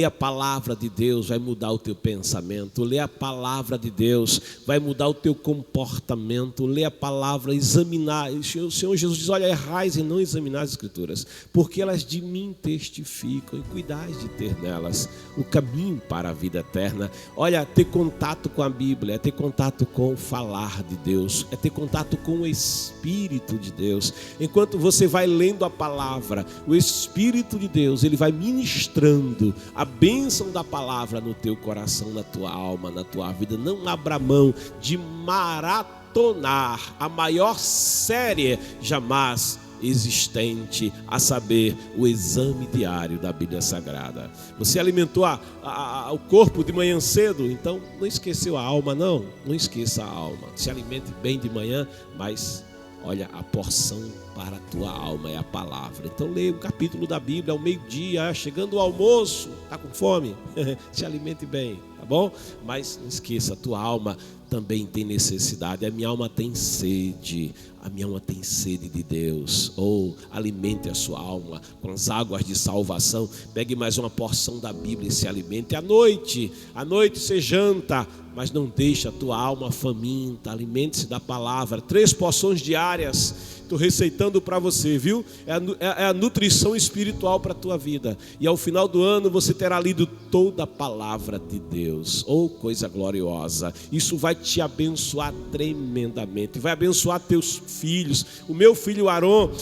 Ler a palavra de Deus vai mudar o teu pensamento. Ler a palavra de Deus vai mudar o teu comportamento. Ler a palavra, examinar. O Senhor Jesus diz: olha, errais em não examinar as Escrituras, porque elas de mim testificam, e cuidais de ter nelas o caminho para a vida eterna. Olha, ter contato com a Bíblia é ter contato com o falar de Deus, é ter contato com o Espírito de Deus. Enquanto você vai lendo a palavra, o Espírito de Deus, ele vai ministrando a bênção da palavra no teu coração, na tua alma, na tua vida. Não abra mão de maratonar a maior série jamais existente, a saber, o exame diário da Bíblia Sagrada. Você alimentou o corpo de manhã cedo, então não esqueceu a alma, não esqueça a alma. Se alimente bem de manhã, mas olha, a porção para a tua alma é a palavra. Então leia um capítulo da Bíblia ao meio-dia, chegando o almoço. Está com fome? Se alimente bem, tá bom? Mas não esqueça, a tua alma também tem necessidade. A minha alma tem sede. A minha alma tem sede de Deus. Alimente a sua alma com as águas de salvação. Pegue mais uma porção da Bíblia e se alimente. À noite você janta, mas não deixe a tua alma faminta. Alimente-se da palavra. 3 porções diárias. Estou receitando para você, viu? É a nutrição espiritual para a tua vida. E ao final do ano você terá lido toda a palavra de Deus. Coisa gloriosa. Isso vai te abençoar tremendamente. Vai abençoar teus filhos. O meu filho Aron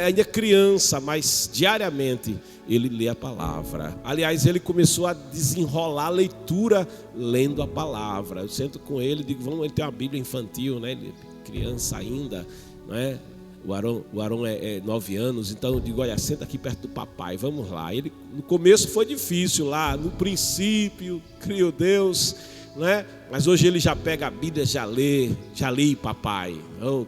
ainda é criança, mas diariamente ele lê a palavra. Aliás, ele começou a desenrolar a leitura lendo a palavra. Eu sento com ele e digo: ele tem uma Bíblia infantil, né? Ele é criança ainda, não é? O Aron é 9 anos, então eu digo: olha, senta aqui perto do papai, vamos lá. Ele, no começo foi difícil lá, no princípio, criou Deus, né? Mas hoje ele já pega a Bíblia, já lê, papai.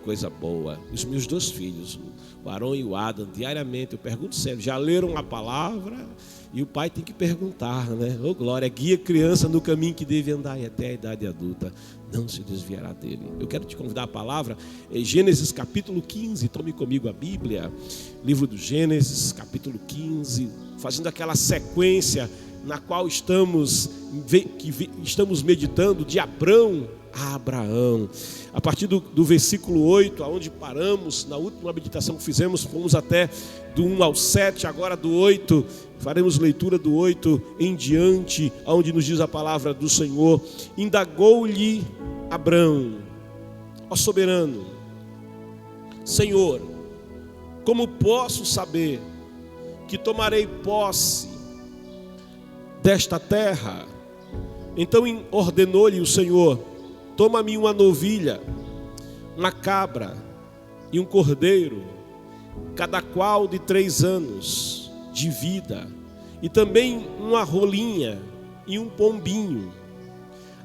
Coisa boa. Os meus 2 filhos, o Aron e o Adam, diariamente eu pergunto sério: já leram a palavra? E o pai tem que perguntar, né? Glória, guia a criança no caminho que deve andar, e até a idade adulta não se desviará dele. Eu quero te convidar a palavra em Gênesis capítulo 15. Tome comigo a Bíblia, livro do Gênesis capítulo 15, fazendo aquela sequência na qual estamos meditando de Abrão a Abraão. A partir do versículo 8, aonde paramos na última meditação que fizemos, fomos até do 1 ao 7, agora do 8, faremos leitura do 8 em diante, onde nos diz a palavra do Senhor: indagou-lhe Abrão: ó soberano, Senhor, como posso saber que tomarei posse desta terra? Então ordenou-lhe o Senhor: toma-me uma novilha, uma cabra e um cordeiro, cada qual de 3 anos de vida, e também uma rolinha e um pombinho.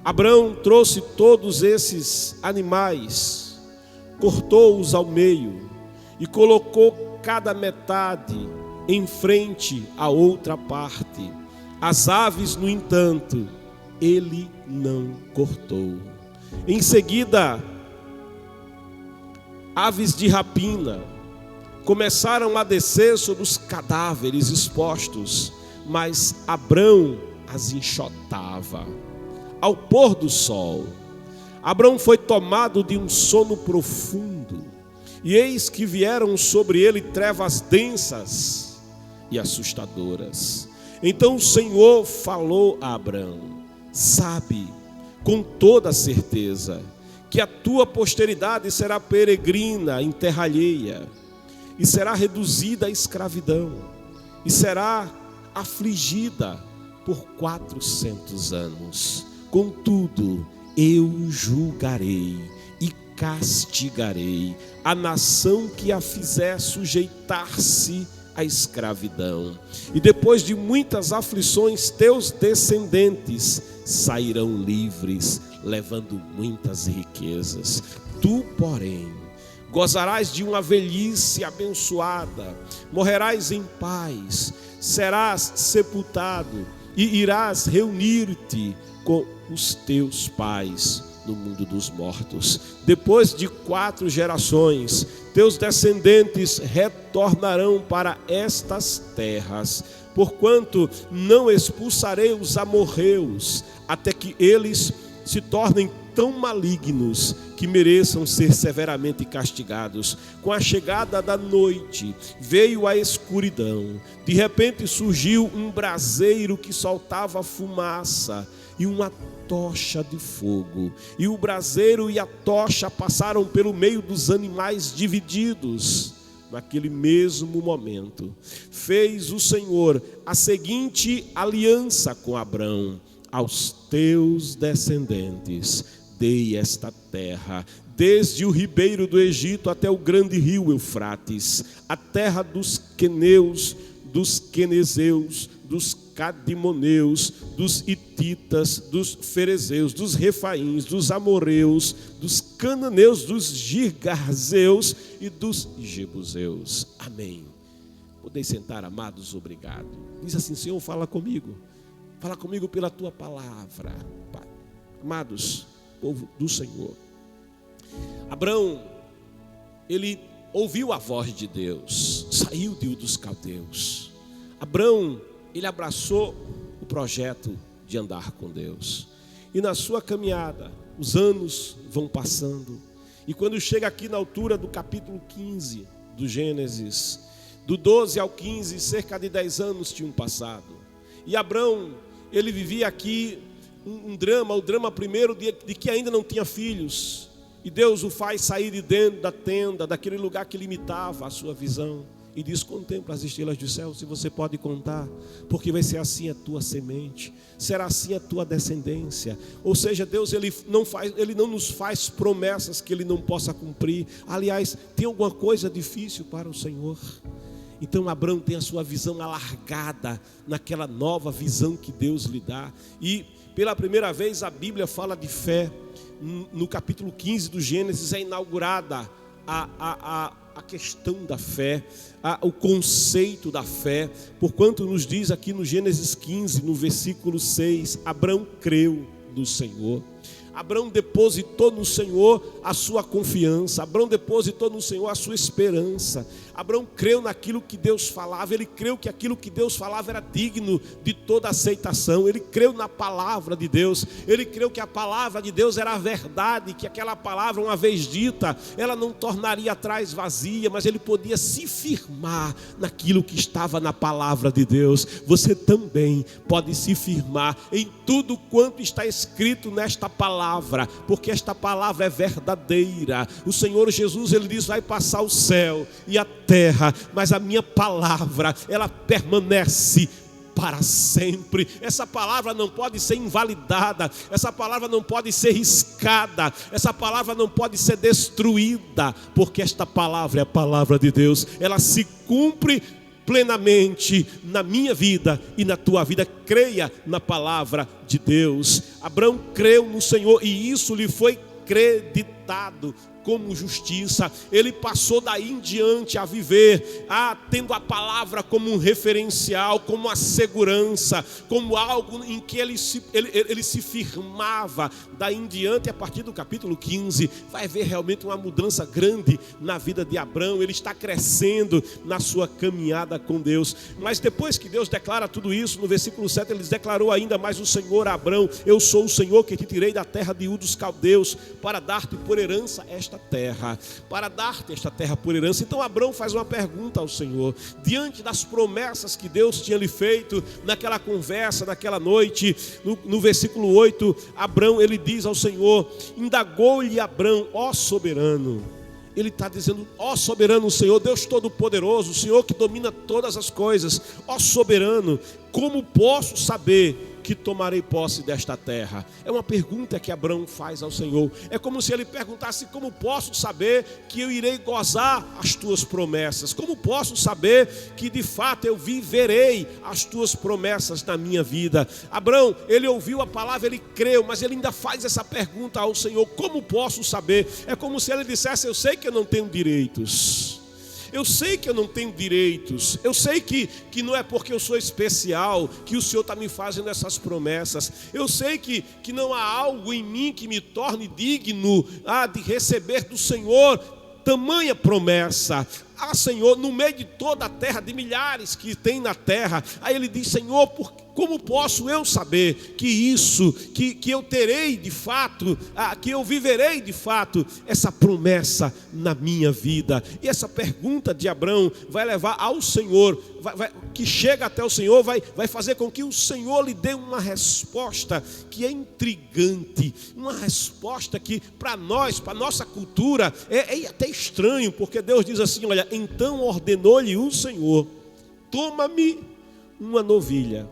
Abrão trouxe todos esses animais, cortou-os ao meio e colocou cada metade em frente à outra parte. As aves, no entanto, ele não cortou. Em seguida, aves de rapina começaram a descer sobre os cadáveres expostos, mas Abrão as enxotava. Ao pôr do sol, Abrão foi tomado de um sono profundo, e eis que vieram sobre ele trevas densas e assustadoras. Então o Senhor falou a Abrão: sabe com toda certeza que a tua posteridade será peregrina em terra alheia, e será reduzida à escravidão, e será afligida por 400 anos. Contudo, eu julgarei e castigarei a nação que a fizer sujeitar-se à escravidão. E depois de muitas aflições, teus descendentes sairão livres, levando muitas riquezas. Tu, porém, gozarás de uma velhice abençoada, morrerás em paz, serás sepultado e irás reunir-te com os teus pais no mundo dos mortos. Depois de 4 gerações, teus descendentes retornarão para estas terras, porquanto não expulsarei os amorreus, até que eles se tornem tão malignos que mereçam ser severamente castigados. Com a chegada da noite, veio a escuridão. De repente surgiu um braseiro que soltava fumaça e uma tocha de fogo. E o braseiro e a tocha passaram pelo meio dos animais divididos. Naquele mesmo momento, fez o Senhor a seguinte aliança com Abrão: aos teus descendentes dei esta terra, desde o ribeiro do Egito até o grande rio Eufrates, a terra dos queneus, dos quenezeus, dos cadimoneus, dos hititas, dos ferezeus, dos refaíns, dos amorreus, dos cananeus, dos girgazeus e dos jebuseus. Amém. Podeis sentar, amados, obrigado. Diz assim: Senhor, fala comigo pela tua palavra, Pai. Amados, povo do Senhor, Abrão, ele ouviu a voz de Deus, saiu de Ur dos Caldeus. Abrão, ele abraçou o projeto de andar com Deus. E na sua caminhada, os anos vão passando. E quando chega aqui na altura do capítulo 15 do Gênesis, do 12 ao 15, cerca de 10 anos tinham passado. E Abrão, ele vivia aqui o drama primeiro de que ainda não tinha filhos. E Deus o faz sair de dentro da tenda, daquele lugar que limitava a sua visão. E diz: contempla as estrelas do céu, se você pode contar, porque vai ser assim a tua semente, será assim a tua descendência. Ou seja, Deus ele não nos faz promessas que Ele não possa cumprir. Aliás, tem alguma coisa difícil para o Senhor? Então Abrão tem a sua visão alargada naquela nova visão que Deus lhe dá. E pela primeira vez a Bíblia fala de fé. No capítulo 15 do Gênesis é inaugurada a questão da fé, o conceito da fé, porquanto nos diz aqui no Gênesis 15, no versículo 6, Abrão creu no Senhor. Abrão depositou no Senhor a sua confiança, Abrão depositou no Senhor a sua esperança. Abrão creu naquilo que Deus falava, ele creu que aquilo que Deus falava era digno de toda aceitação. Ele creu na palavra de Deus, ele creu que a palavra de Deus era a verdade, que aquela palavra, uma vez dita, ela não tornaria atrás vazia, mas ele podia se firmar naquilo que estava na palavra de Deus. Você também pode se firmar em tudo quanto está escrito nesta palavra, porque esta palavra é verdadeira. O Senhor Jesus, ele diz: vai passar o céu e a terra, mas a minha palavra, ela permanece para sempre. Essa palavra não pode ser invalidada, essa palavra não pode ser riscada, essa palavra não pode ser destruída, porque esta palavra é a palavra de Deus, ela se cumpre plenamente na minha vida e na tua vida. Creia na palavra de Deus. Abrão creu no Senhor e isso lhe foi creditado como justiça. Ele passou daí em diante a viver, tendo a palavra como um referencial, como uma segurança, como algo em que ele se firmava. Daí em diante, a partir do capítulo 15, vai haver realmente uma mudança grande na vida de Abrão. Ele está crescendo na sua caminhada com Deus. Mas depois que Deus declara tudo isso, no versículo 7, ele declarou ainda mais o Senhor a Abrão: eu sou o Senhor que te tirei da terra de Ur dos Caldeus para dar-te por herança esta terra, para dar-te esta terra por herança. Então Abrão faz uma pergunta ao Senhor, diante das promessas que Deus tinha lhe feito naquela conversa, naquela noite. No versículo 8, Abrão, ele diz ao Senhor, indagou-lhe Abrão: ó soberano. Ele está dizendo: ó soberano Senhor, Deus Todo-Poderoso, o Senhor que domina todas as coisas, ó soberano, como posso saber que tomarei posse desta terra? É uma pergunta que Abrão faz ao Senhor. É como se ele perguntasse: como posso saber que eu irei gozar as tuas promessas? Como posso saber que de fato eu viverei as tuas promessas na minha vida? Abrão, ele ouviu a palavra, ele creu, mas ele ainda faz essa pergunta ao Senhor: como posso saber? É como se ele dissesse: eu sei que eu não tenho direitos, Eu sei que eu não tenho direitos. Eu sei que não é porque eu sou especial que o Senhor está me fazendo essas promessas. Eu sei que não há algo em mim que me torne digno de receber do Senhor tamanha promessa. Senhor, no meio de toda a terra, de milhares que tem na terra. Aí ele diz: Senhor, como posso eu saber que eu terei de fato, que eu viverei de fato essa promessa na minha vida? E essa pergunta de Abrão vai levar ao Senhor, que chega até o Senhor, vai fazer com que o Senhor lhe dê uma resposta que é intrigante, uma resposta que para nós, para nossa cultura, é até estranho, porque Deus diz assim: olha, então ordenou-lhe o Senhor: toma-me uma novilha.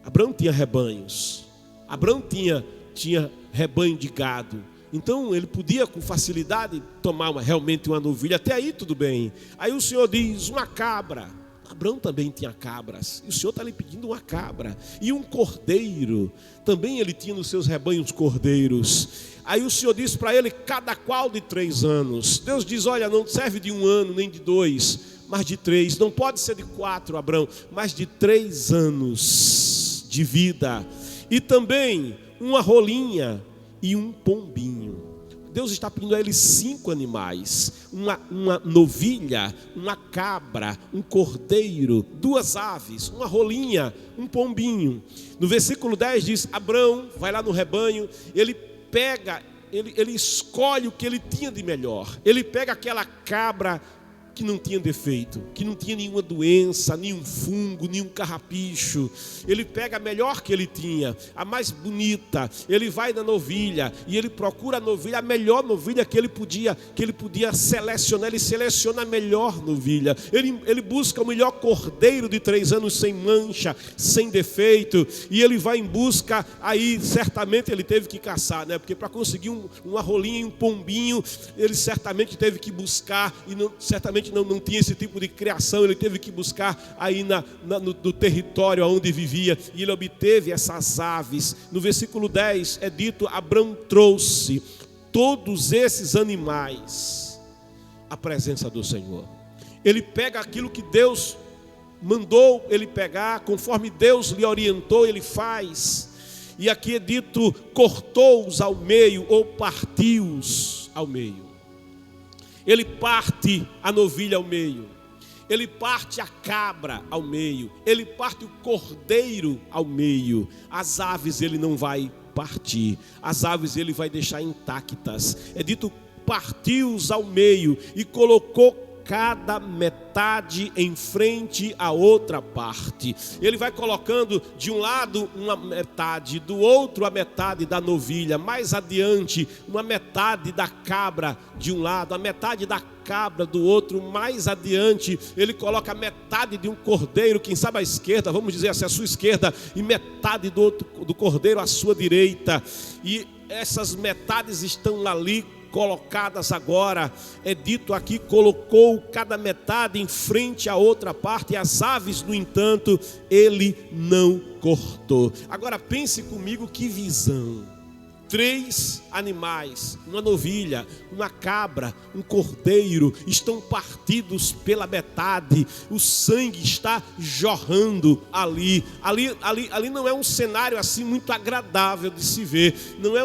Abrão tinha rebanhos, Abrão tinha rebanho de gado, então ele podia com facilidade tomar realmente uma novilha. Até aí tudo bem. Aí o Senhor diz: uma cabra. Abrão também tinha cabras, e o Senhor está lhe pedindo uma cabra. E um cordeiro, também ele tinha nos seus rebanhos cordeiros. Aí o Senhor diz para ele: cada qual de 3 anos. Deus diz: olha, não serve de 1 ano, nem de 2, mas de 3. Não pode ser de 4, Abrão, mas de 3 anos de vida. E também uma rolinha e um pombinho. Deus está pedindo a ele 5 animais: uma novilha, uma cabra, um cordeiro, 2 aves, uma rolinha, um pombinho. No versículo 10 diz: Abrão vai lá no rebanho, ele escolhe o que ele tinha de melhor. Ele pega aquela cabra que não tinha defeito, que não tinha nenhuma doença, nenhum fungo, nenhum carrapicho. Ele pega a melhor que ele tinha, a mais bonita. Ele vai na novilha e ele procura a novilha, a melhor novilha que ele podia selecionar. Ele seleciona a melhor novilha. Ele busca o melhor cordeiro de 3 anos, sem mancha, sem defeito. E ele vai em busca. Aí certamente ele teve que caçar, né? Porque para conseguir uma rolinha e um pombinho, ele certamente teve que buscar, e certamente não tinha esse tipo de criação. Ele teve que buscar aí no território onde vivia, e ele obteve essas aves. No versículo 10 é dito: Abrão trouxe todos esses animais à presença do Senhor. Ele pega aquilo que Deus mandou ele pegar, conforme Deus lhe orientou, ele faz. E aqui é dito: cortou-os ao meio, ou partiu-os ao meio. Ele parte a novilha ao meio, ele parte a cabra ao meio, ele parte o cordeiro ao meio. As aves ele não vai partir, as aves ele vai deixar intactas. É dito: partiu-os ao meio e colocou cada metade em frente à outra parte. Ele vai colocando de um lado uma metade, do outro a metade da novilha, mais adiante uma metade da cabra de um lado, a metade da cabra do outro, mais adiante ele coloca a metade de um cordeiro, quem sabe à esquerda, vamos dizer assim, à sua esquerda, e metade do cordeiro à sua direita. E essas metades estão ali colocadas agora. É dito aqui: colocou cada metade em frente à outra parte, e as aves, no entanto, ele não cortou. Agora pense comigo, que visão! 3 animais, uma novilha, uma cabra, um cordeiro, estão partidos pela metade. O sangue está jorrando ali. Ali não é um cenário assim muito agradável de se ver. Não é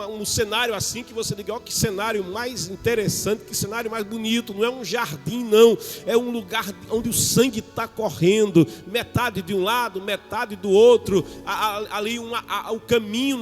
um cenário assim que você diga: ó, que cenário mais interessante, que cenário mais bonito. Não é um jardim, não. É um lugar onde o sangue está correndo. Metade de um lado, metade do outro. Ali o caminho,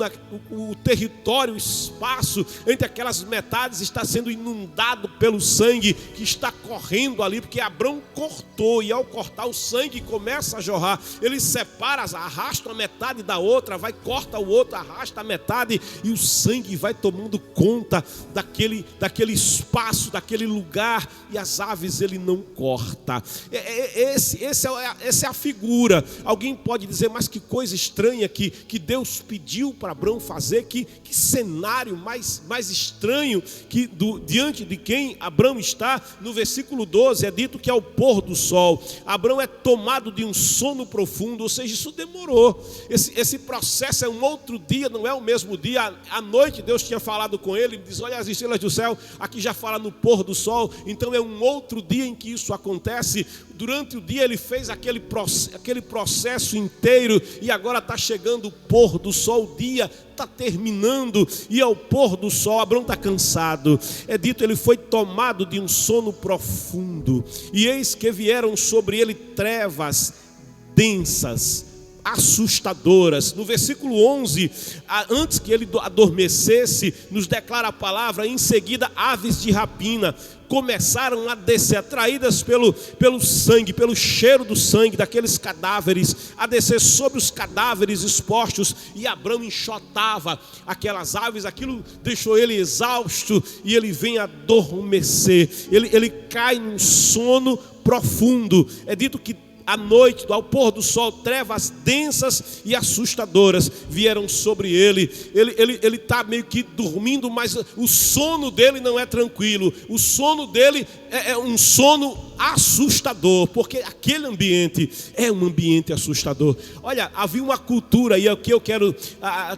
o território, o espaço entre aquelas metades está sendo inundado pelo sangue que está correndo ali, porque Abrão cortou, e ao cortar o sangue começa a jorrar. Ele separa, arrasta a metade da outra, corta o outro, arrasta a metade, e o sangue vai tomando conta daquele espaço, daquele lugar, e as aves ele não corta. Essa é a figura. Alguém pode dizer: mas que coisa estranha que Deus pediu para Abrão fazer, que que cenário mais estranho que diante de quem Abrão está. No versículo 12 é dito que ao pôr do sol, Abrão é tomado de um sono profundo, ou seja, isso demorou. Esse processo é um outro dia, não é o mesmo dia. À noite Deus tinha falado com ele, diz: olha as estrelas do céu, aqui já fala no pôr do sol, então é um outro dia em que isso acontece. Durante o dia ele fez aquele processo inteiro, e agora está chegando o pôr do sol, o dia está terminando, e ao pôr do sol, Abrão está cansado. É dito, ele foi tomado de um sono profundo, e eis que vieram sobre ele trevas densas, assustadoras. No versículo 11, antes que ele adormecesse, nos declara a palavra: em seguida aves de rapina começaram a descer, atraídas pelo sangue, pelo cheiro do sangue daqueles cadáveres, a descer sobre os cadáveres expostos, e Abrão enxotava aquelas aves. Aquilo deixou ele exausto, e ele vem adormecer, ele cai num sono profundo. É dito que à noite, ao pôr do sol, trevas densas e assustadoras vieram sobre ele. Ele está meio que dormindo, mas o sono dele não é tranquilo. O sono dele é um sono assustador, porque aquele ambiente é um ambiente assustador. Olha, havia uma cultura, e aqui eu quero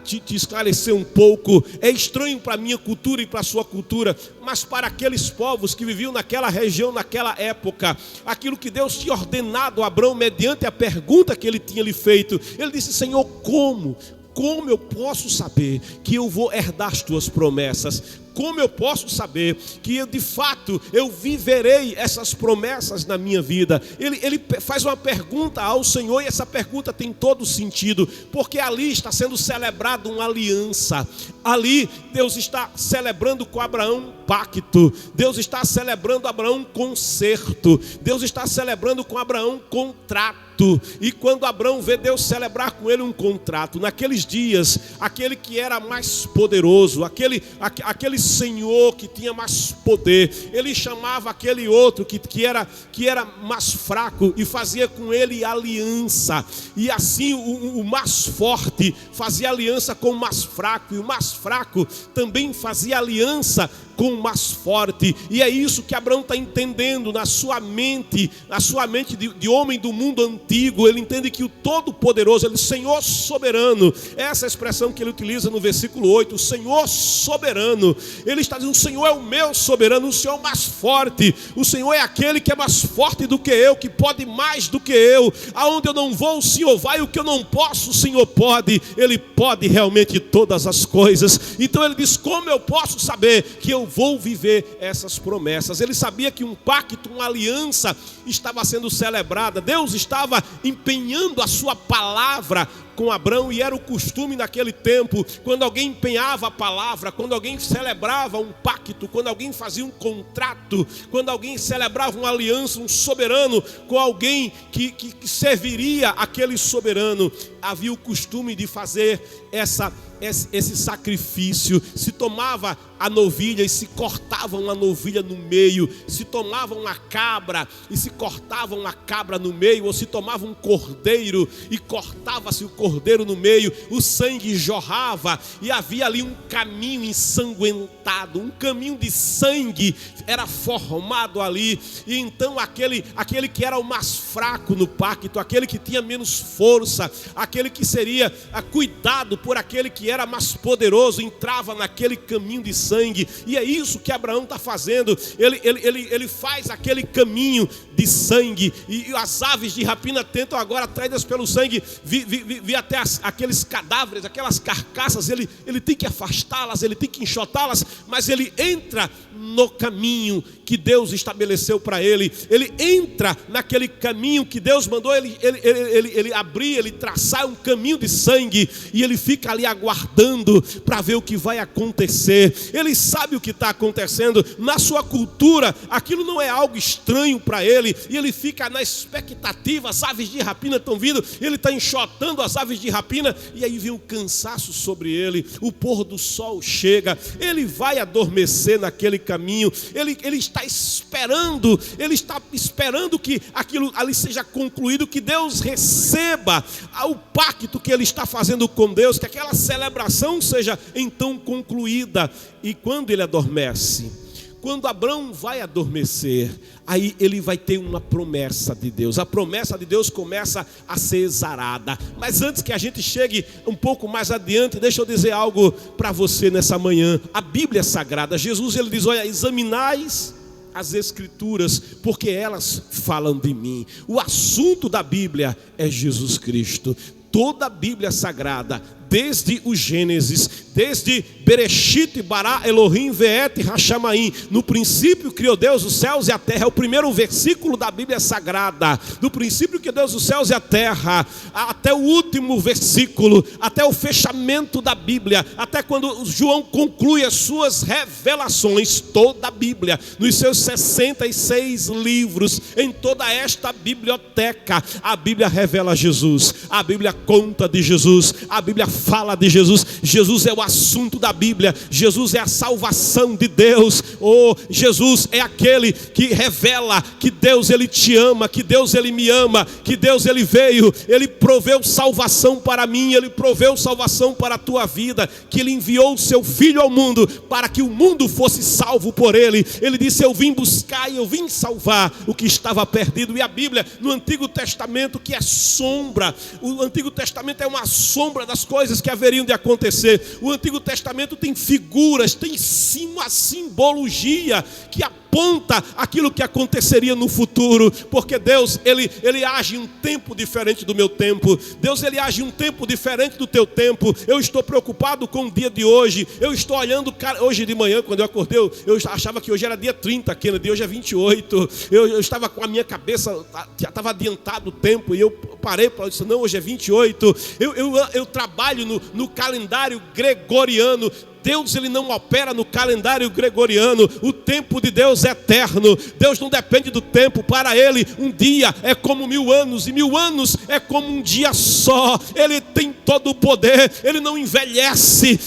te esclarecer um pouco. É estranho para a minha cultura e para a sua cultura, mas para aqueles povos que viviam naquela região, naquela época, aquilo que Deus tinha ordenado a Abrão, mediante a pergunta que ele tinha lhe feito, ele disse: Senhor, como eu posso saber que eu vou herdar as tuas promessas? Como eu posso saber que de fato eu viverei essas promessas na minha vida? Ele faz uma pergunta ao Senhor, e essa pergunta tem todo sentido, porque ali está sendo celebrada uma aliança. Ali Deus está celebrando com Abraão um pacto. Deus está celebrando Abraão um concerto. Deus está celebrando com Abraão um contrato. E quando Abrão vê Deus celebrar com ele um contrato, naqueles dias, aquele que era mais poderoso, aquele senhor que tinha mais poder, ele chamava aquele outro que era mais fraco e fazia com ele aliança. E assim o mais forte fazia aliança com o mais fraco, e o mais fraco também fazia aliança com o mais forte. E é isso que Abrão está entendendo na sua mente de homem do mundo antigo. Ele entende que o Todo-Poderoso, ele, Senhor soberano, essa expressão que ele utiliza no versículo 8, o Senhor soberano. Ele está dizendo: o Senhor é o meu soberano, o Senhor é o mais forte, o Senhor é aquele que é mais forte do que eu, que pode mais do que eu. Aonde eu não vou, o Senhor vai, o que eu não posso, o Senhor pode. Ele pode realmente todas as coisas. Então ele diz: como eu posso saber que eu vou viver essas promessas? Ele sabia que um pacto, uma aliança estava sendo celebrada. Deus estava empenhando a sua palavra com Abrão, e era o costume naquele tempo, quando alguém empenhava a palavra, quando alguém celebrava um pacto, quando alguém fazia um contrato, quando alguém celebrava uma aliança, um soberano com alguém que serviria aquele soberano, havia o costume de fazer esse sacrifício. Se tomava a novilha e se cortava uma novilha no meio, se tomava uma cabra e se cortava uma cabra no meio, ou se tomava um cordeiro e cortava-se o cordeiro no meio, o sangue jorrava e havia ali um caminho ensanguentado, um caminho de sangue era formado ali. E então aquele que era o mais fraco no pacto, aquele que tinha menos força, aquele que seria cuidado por aquele que era mais poderoso, entrava naquele caminho de sangue. E é isso que Abraão está fazendo. Ele faz aquele caminho de sangue, e as aves de rapina tentam agora, atraídas pelo sangue, vir até aqueles cadáveres, aquelas carcaças. Ele tem que afastá-las, ele tem que enxotá-las, mas ele entra no caminho que Deus estabeleceu para ele. Ele entra naquele caminho que Deus mandou ele abrir, ele traçar um caminho de sangue, e ele fica ali aguardando para ver o que vai acontecer. Ele sabe o que está acontecendo. Na sua cultura, aquilo não é algo estranho para ele, e ele fica na expectativa. As aves de rapina estão vindo, ele está enxotando as aves de rapina, e aí vem o cansaço sobre ele. O pôr do sol chega, ele vai adormecer naquele caminho. Ele está está esperando que aquilo ali seja concluído, que Deus receba o pacto que ele está fazendo com Deus, que aquela celebração seja então concluída. E quando ele adormece, quando Abraão vai adormecer, aí ele vai ter uma promessa de Deus. A promessa de Deus começa a ser exarada. Mas antes que a gente chegue um pouco mais adiante, deixa eu dizer algo para você nessa manhã. A Bíblia é sagrada. Jesus, ele diz, olha, examinais as Escrituras, porque elas falam de mim. O assunto da Bíblia é Jesus Cristo. Toda a Bíblia sagrada, desde o Gênesis, desde Bereshit, Bará, Elohim, Veet, Rachamaim, no princípio criou Deus os céus e a terra. É o primeiro versículo da Bíblia sagrada. Do princípio criou Deus os céus e a terra, até o último versículo, até o fechamento da Bíblia, até quando João conclui as suas revelações. Toda a Bíblia, nos seus 66 livros, em toda esta biblioteca, a Bíblia revela Jesus, a Bíblia conta de Jesus, a Bíblia fala de Jesus. Jesus é o assunto da Bíblia. Jesus é a salvação de Deus. Jesus é aquele que revela que Deus ele te ama, que Deus ele me ama, que Deus ele veio, ele proveu salvação para mim, ele proveu salvação para a tua vida, que ele enviou o seu filho ao mundo para que o mundo fosse salvo por ele. Ele disse, eu vim buscar e eu vim salvar o que estava perdido. E a Bíblia no Antigo Testamento, que é sombra, o Antigo Testamento é uma sombra das coisas que haveriam de acontecer. O Antigo Testamento tem figuras, tem uma simbologia que aponta aquilo que aconteceria no futuro, porque Deus, ele age em um tempo diferente do meu tempo. Deus, ele age em um tempo diferente do teu tempo. Eu estou preocupado com o dia de hoje. Eu estou olhando, hoje de manhã, quando eu acordei, eu achava que hoje era dia 30, Kennedy, hoje é 28. Eu estava com a minha cabeça, já estava adiantado o tempo, e eu parei para dizer, não, hoje é 28. Eu trabalho no calendário gregoriano. Deus, ele não opera no calendário gregoriano. O tempo de Deus é eterno. Deus não depende do tempo. Para ele, um dia é como 1000 anos, e 1000 anos é como um dia só. Ele tem todo o poder. Ele não envelhece.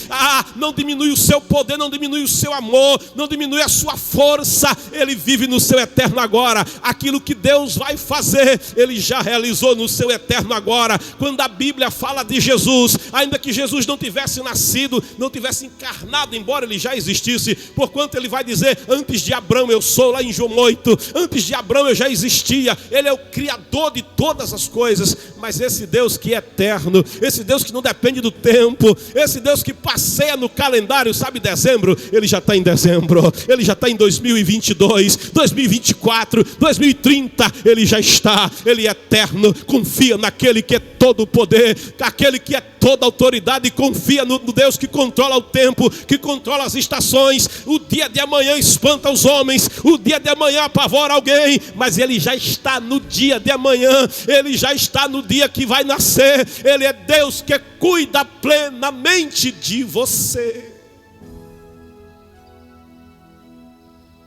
Não diminui o seu poder, não diminui o seu amor, não diminui a sua força. Ele vive no seu eterno agora. Aquilo que Deus vai fazer, ele já realizou no seu eterno agora. Quando a Bíblia fala de Jesus, ainda que Jesus não tivesse nascido, não tivesse encarnado, embora ele já existisse, porquanto ele vai dizer, antes de Abraão eu sou, lá em João 8, antes de Abraão eu já existia. Ele é o criador de todas as coisas. Mas esse Deus que é eterno, esse Deus que não depende do tempo, esse Deus que passeia no calendário, sabe, dezembro, ele já está em dezembro, ele já está em 2022, 2024, 2030, ele já está. Ele é eterno. Confia naquele que é todo o poder, aquele que é toda a autoridade, e confia no Deus que controla o tempo, que controla as estações. O dia de amanhã espanta os homens, o dia de amanhã apavora alguém, mas ele já está no dia de amanhã, ele já está no dia que vai nascer. Ele é Deus que cuida plenamente de você.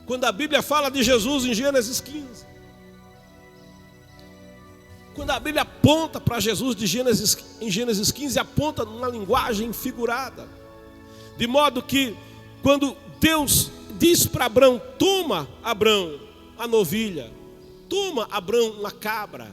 Quando a Bíblia fala de Jesus em Gênesis 15, quando a Bíblia aponta para Jesus em Gênesis 15, aponta numa linguagem figurada. De modo que, quando Deus diz para Abraão, toma, Abraão, a novilha, toma, Abraão, uma cabra,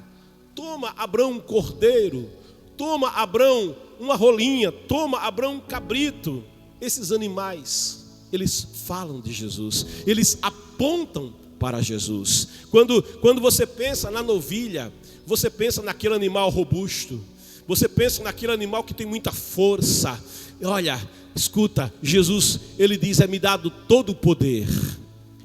toma, Abraão, um cordeiro, toma, Abraão, uma rolinha, toma, Abraão, um cabrito. Esses animais, eles falam de Jesus, eles apontam para Jesus. Quando você pensa na novilha, você pensa naquele animal robusto, você pensa naquele animal que tem muita força. Olha, escuta, Jesus, ele diz, é-me dado todo o poder,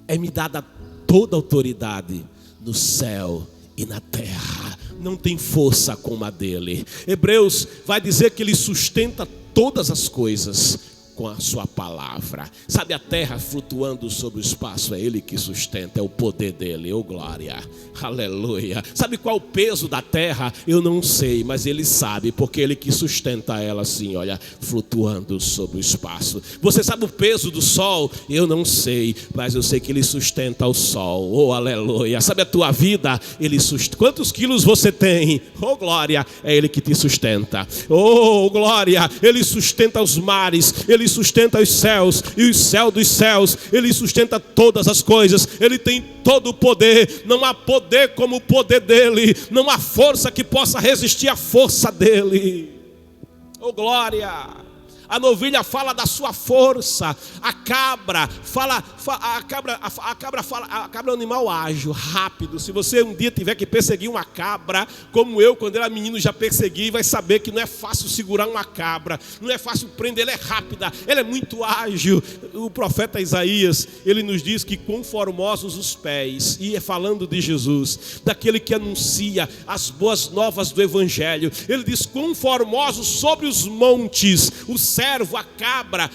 é-me dada toda a autoridade no céu e na terra. Não tem força como a dele. Hebreus vai dizer que ele sustenta todas as coisas com a sua palavra. Sabe, a terra flutuando sobre o espaço, é ele que sustenta, é o poder dele, oh glória, aleluia. Sabe qual o peso da terra? Eu não sei, mas ele sabe, porque ele que sustenta ela assim, olha, flutuando sobre o espaço. Você sabe o peso do sol? Eu não sei, mas eu sei que ele sustenta o sol, oh aleluia. Sabe a tua vida? Ele sustenta. Quantos quilos você tem? Oh glória, é ele que te sustenta, oh glória. Ele sustenta os mares, ele Ele sustenta os céus e os céus dos céus. Ele sustenta todas as coisas. Ele tem todo o poder. Não há poder como o poder dele. Não há força que possa resistir à força dele. Oh, glória! A novilha fala da sua força. A cabra é um animal ágil, rápido. Se você um dia tiver que perseguir uma cabra, como eu, quando era menino, já persegui, vai saber que não é fácil segurar uma cabra, não é fácil prender, ela é rápida, ela é muito ágil. O profeta Isaías, ele nos diz que quão formosos os pés, e é falando de Jesus, daquele que anuncia as boas novas do Evangelho. Ele diz: quão formosos sobre os montes, o servo, a cabra,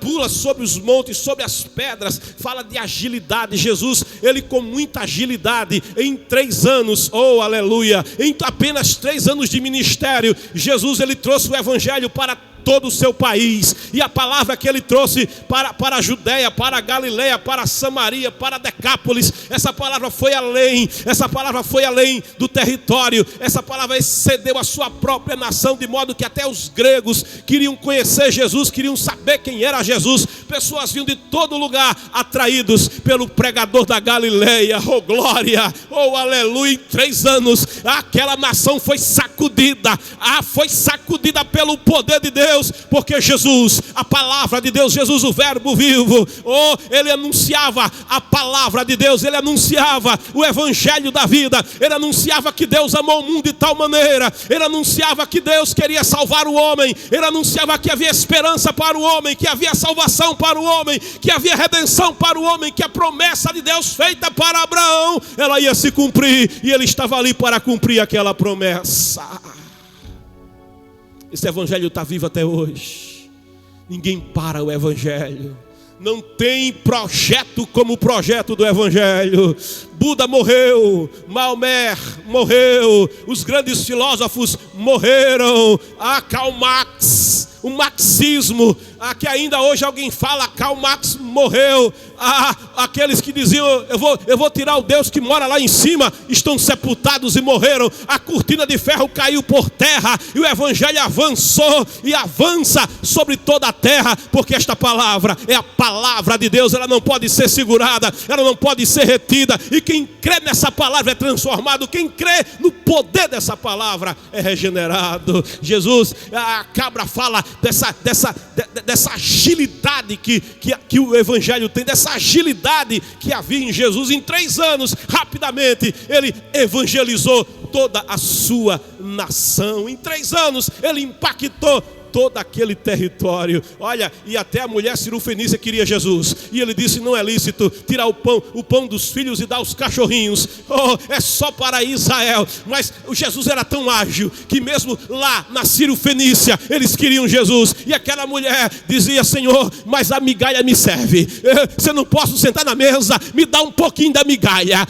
pula sobre os montes, sobre as pedras. Fala de agilidade. Jesus, ele com muita agilidade, em 3 anos, oh aleluia, em apenas 3 anos de ministério, Jesus, ele trouxe o Evangelho para todo o seu país, e a palavra que ele trouxe para a Judeia, para a Galileia, para a Samaria, para Decápolis, essa palavra foi além do território, essa palavra excedeu a sua própria nação, de modo que até os gregos queriam conhecer Jesus, queriam saber quem era Jesus. Pessoas vinham de todo lugar, atraídos pelo pregador da Galileia. Oh glória, oh aleluia. Em 3 anos aquela nação foi sacudida, foi sacudida pelo poder de Deus, porque Jesus, a palavra de Deus, Jesus o verbo vivo, ele anunciava a palavra de Deus, ele anunciava o Evangelho da vida, ele anunciava que Deus amou o mundo de tal maneira, ele anunciava que Deus queria salvar o homem, ele anunciava que havia esperança para o homem, que havia salvação para o homem, que havia redenção para o homem, que a promessa de Deus feita para Abraão, ela ia se cumprir, e ele estava ali para cumprir aquela promessa. Esse Evangelho está vivo até hoje. Ninguém para o Evangelho. Não tem projeto como o projeto do Evangelho. Buda morreu, Maomé morreu, os grandes filósofos morreram, Karl Marx, o marxismo, que ainda hoje alguém fala, Karl Marx morreu, aqueles que diziam, eu vou tirar o Deus que mora lá em cima, estão sepultados e morreram, a cortina de ferro caiu por terra, e o Evangelho avançou e avança sobre toda a terra, porque esta palavra é a palavra de Deus, ela não pode ser segurada, ela não pode ser retida, e quem crê nessa palavra é transformado, quem crê no poder dessa palavra é regenerado. Jesus, a cabra fala dessa agilidade que o Evangelho tem, dessa agilidade que havia em Jesus. Em 3 anos, rapidamente, ele evangelizou toda a sua nação. Em 3 anos, ele impactou todo aquele território. Olha, e até a mulher cirofenícia queria Jesus, e ele disse: não é lícito tirar o pão dos filhos e dar aos cachorrinhos, é só para Israel. Mas o Jesus era tão ágil, que mesmo lá na Cirofenícia, eles queriam Jesus, e aquela mulher dizia: Senhor, mas a migalha me serve, se eu não posso sentar na mesa, me dá um pouquinho da migalha.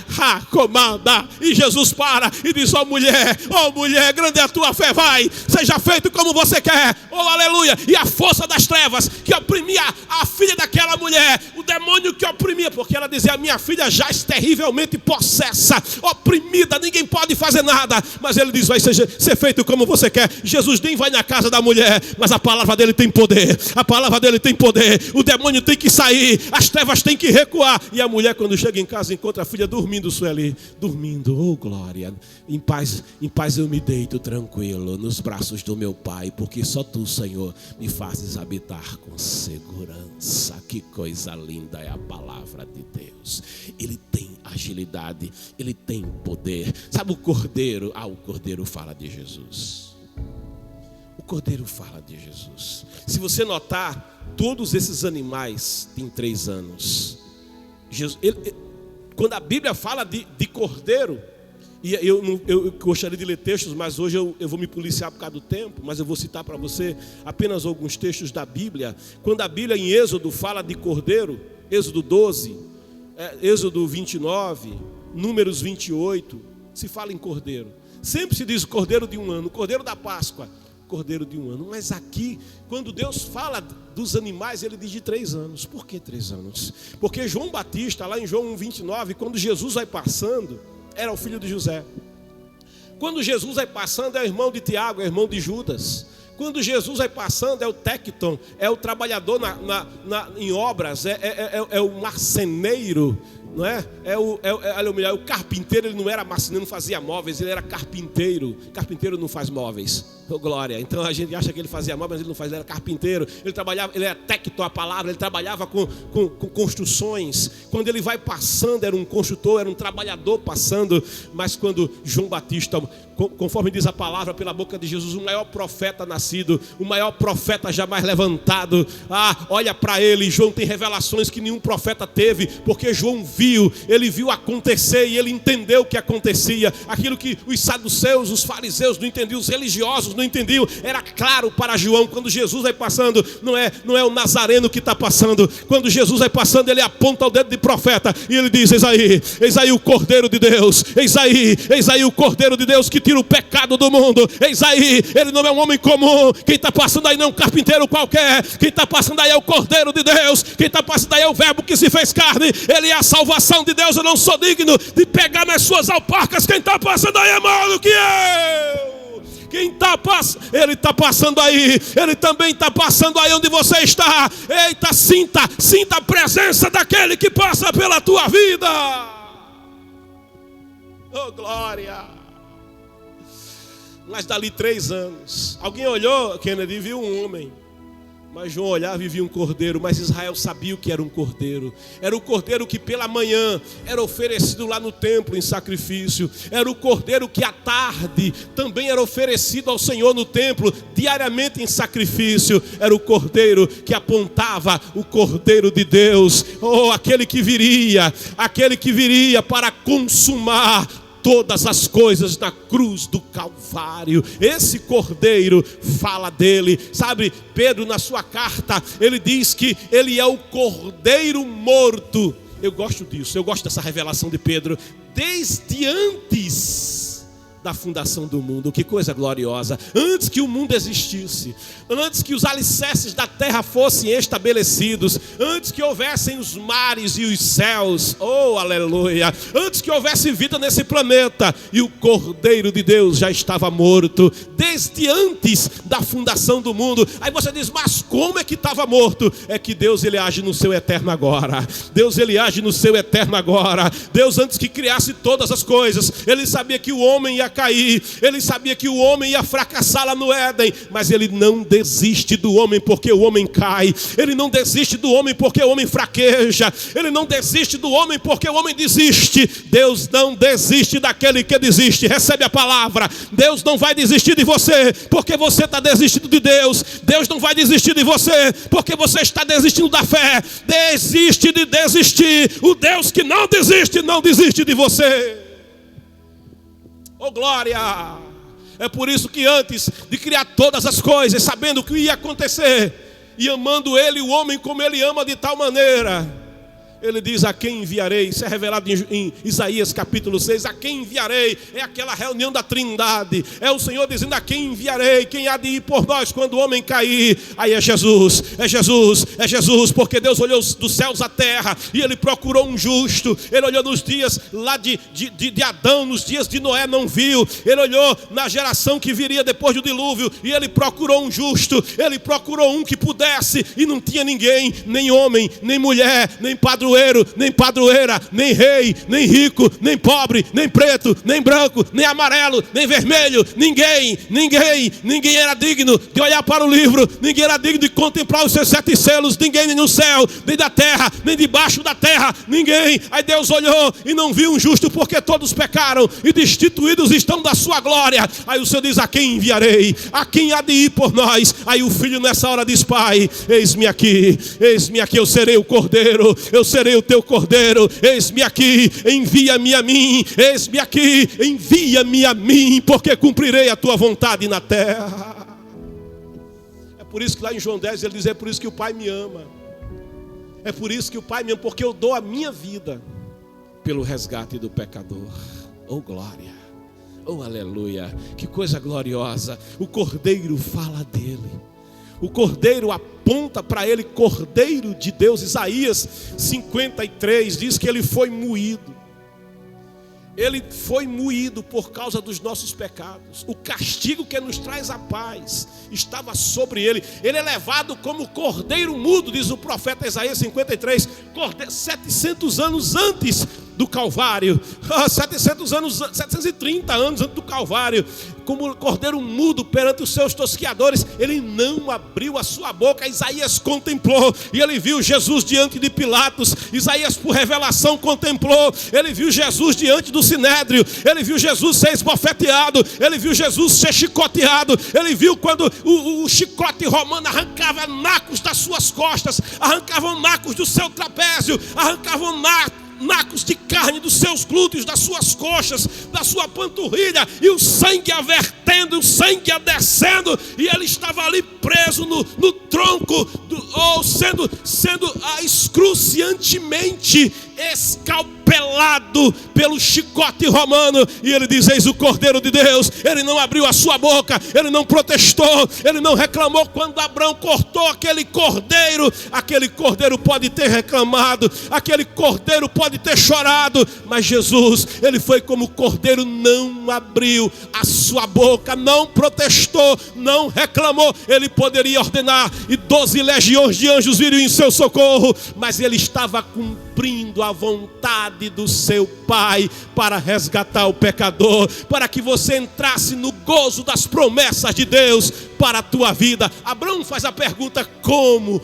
Comanda. E Jesus para e diz: ó mulher, grande é a tua fé, vai, seja feito como você quer. Oh aleluia. E a força das trevas que oprimia a filha daquela mulher, o demônio que oprimia, porque ela dizia: minha filha já é terrivelmente possessa, oprimida, ninguém pode fazer nada. Mas ele diz: vai ser feito como você quer. Jesus nem vai na casa da mulher, mas a palavra dele tem poder, a palavra dele tem poder. O demônio tem que sair, as trevas têm que recuar. E a mulher, quando chega em casa, encontra a filha dormindo, Sueli, dormindo. Oh glória. Em paz eu me deito tranquilo nos braços do meu Pai, porque só tu, Senhor, me fazes habitar com segurança. Que coisa linda é a palavra de Deus. Ele tem agilidade, ele tem poder. Sabe o cordeiro? O cordeiro fala de Jesus. O cordeiro fala de Jesus. Se você notar, todos esses animais têm 3 anos. Jesus, quando a Bíblia fala de cordeiro, e eu gostaria de ler textos, mas hoje eu vou me policiar por causa do tempo, mas eu vou citar para você apenas alguns textos da Bíblia. Quando a Bíblia em Êxodo fala de cordeiro, Êxodo 12, Êxodo 29, Números 28, se fala em cordeiro. Sempre se diz cordeiro de 1 ano, cordeiro da Páscoa, cordeiro de 1 ano. Mas aqui, quando Deus fala dos animais, ele diz de 3 anos. Por que 3 anos? Porque João Batista, lá em João 1,29, quando Jesus vai passando, era o filho de José. Quando Jesus vai passando, é irmão de Tiago, é irmão de Judas. Quando Jesus vai passando, é o tecton, é o trabalhador em obras, é o marceneiro, não é? É o carpinteiro. Ele não era marceneiro, não fazia móveis, ele era carpinteiro. Carpinteiro não faz móveis. Oh, glória. Então a gente acha que ele fazia móveis, mas ele não faz, ele era carpinteiro. Ele trabalhava, ele era tecton, a palavra, ele trabalhava com construções. Quando ele vai passando, era um construtor, era um trabalhador passando. Mas quando João Batista, conforme diz a palavra pela boca de Jesus, o maior profeta nascido, o maior profeta jamais levantado, olha para ele. João tem revelações que nenhum profeta teve, porque João ele viu acontecer e ele entendeu o que acontecia. Aquilo que os saduceus, os fariseus não entendiam, os religiosos não entendiam, era claro para João. Quando Jesus vai passando, não é o Nazareno que está passando. Quando Jesus vai passando, ele aponta o dedo de profeta e ele diz: eis aí o Cordeiro de Deus, eis aí o Cordeiro de Deus que tira o pecado do mundo. Eis aí, ele não é um homem comum. Quem está passando aí não é um carpinteiro qualquer. Quem está passando aí é o Cordeiro de Deus. Quem está passando aí é o Verbo que se fez carne. Ele é a salvação de Deus. Eu não sou digno de pegar nas suas alparcas. Quem está passando aí é maior do que eu. Quem está passando, ele está passando aí. Ele também está passando aí onde você está. Eita, sinta a presença daquele que passa pela tua vida. Oh, glória. Mas dali 3 anos, alguém olhou, Kennedy, viu um homem. Mas João olhava e via um cordeiro. Mas Israel sabia o que era um cordeiro. Era o cordeiro que pela manhã era oferecido lá no templo em sacrifício. Era o cordeiro que à tarde também era oferecido ao Senhor no templo, diariamente em sacrifício. Era o cordeiro que apontava o Cordeiro de Deus. Oh, aquele que viria para consumar todas as coisas na cruz do Calvário. Esse Cordeiro fala dele. Sabe, Pedro na sua carta, ele diz que ele é o Cordeiro morto. Eu gosto disso, eu gosto dessa revelação de Pedro. Desde antes da fundação do mundo. Que coisa gloriosa. Antes que o mundo existisse, antes que os alicerces da terra fossem estabelecidos, antes que houvessem os mares e os céus, oh aleluia, antes que houvesse vida nesse planeta, e o Cordeiro de Deus já estava morto, desde antes da fundação do mundo. Aí você diz: mas como é que estava morto? É que Deus, ele age no seu eterno agora. Deus, ele age no seu eterno agora. Deus, antes que criasse todas as coisas, ele sabia que o homem ia cair, ele sabia que o homem ia fracassar lá no Éden, mas ele não desiste do homem porque o homem cai. Ele não desiste do homem porque o homem fraqueja. Ele não desiste do homem porque o homem desiste. Deus não desiste daquele que desiste. Recebe a palavra. Deus não vai desistir de você porque você está desistindo de Deus. Deus não vai desistir de você porque você está desistindo da fé. Desiste de desistir. O Deus que não desiste de você. Oh, glória! É por isso que antes de criar todas as coisas, sabendo o que ia acontecer, e amando ele, o homem como ele ama de tal maneira, ele diz: a quem enviarei? Isso é revelado em Isaías capítulo 6. A quem enviarei? É aquela reunião da Trindade. É o Senhor dizendo: a quem enviarei? Quem há de ir por nós quando o homem cair? Aí é Jesus, é Jesus, é Jesus. Porque Deus olhou dos céus à terra e ele procurou um justo. Ele olhou nos dias lá de Adão, nos dias de Noé, não viu. Ele olhou na geração que viria depois do dilúvio e ele procurou um justo. Ele procurou um que pudesse, e não tinha ninguém, nem homem, nem mulher, nem padroeiro, nem padroeira, nem rei, nem rico, nem pobre, nem preto, nem branco, nem amarelo, nem vermelho. Ninguém era digno de olhar para o livro. Ninguém era digno de contemplar os seus 7 selos. Ninguém, nem no céu, nem da terra, nem debaixo da terra. Ninguém. Aí Deus olhou e não viu um justo, porque todos pecaram e destituídos estão da sua glória. Aí o Senhor diz: a quem enviarei? A quem há de ir por nós? Aí o filho nessa hora diz: Pai, eis-me aqui, eu serei o Cordeiro, eu serei o teu Cordeiro, eis-me aqui, envia-me a mim, eis-me aqui, envia-me a mim, porque cumprirei a tua vontade na terra. É por isso que lá em João 10 ele diz: é por isso que o Pai me ama. É por isso que o Pai me ama, porque eu dou a minha vida pelo resgate do pecador. Oh glória, oh aleluia, que coisa gloriosa. O Cordeiro fala dele. O Cordeiro aponta para ele, Cordeiro de Deus. Isaías 53 diz que ele foi moído. Ele foi moído por causa dos nossos pecados. O castigo que nos traz a paz estava sobre ele. Ele é levado como cordeiro mudo, diz o profeta Isaías 53, 700 anos antes do Calvário, 730 anos antes do Calvário, como cordeiro mudo perante os seus tosqueadores. Ele não abriu a sua boca. Isaías contemplou e ele viu Jesus diante de Pilatos. Isaías, por revelação, contemplou. Ele viu Jesus diante do Sinédrio. Ele viu Jesus ser esbofeteado. Ele viu Jesus ser chicoteado. Ele viu quando o chicote romano arrancava nacos das suas costas, arrancavam nacos do seu trapézio, arrancavam nacos de carne dos seus glúteos, das suas coxas, da sua panturrilha, e o sangue a vertendo, o sangue a descendo, e ele estava ali preso no tronco, sendo excruciantemente escalpelado pelo chicote romano. E ele diz: eis o Cordeiro de Deus. Ele não abriu a sua boca, ele não protestou, ele não reclamou. Quando Abraão cortou aquele cordeiro pode ter reclamado, aquele cordeiro pode ter chorado, mas Jesus, ele foi como cordeiro, não abriu a sua boca, não protestou, não reclamou. Ele poderia ordenar e 12 legiões de anjos viriam em seu socorro, mas ele estava cumprindo a vontade do seu Pai para resgatar o pecador, para que você entrasse no gozo das promessas de Deus para a tua vida. Abraão faz a pergunta: como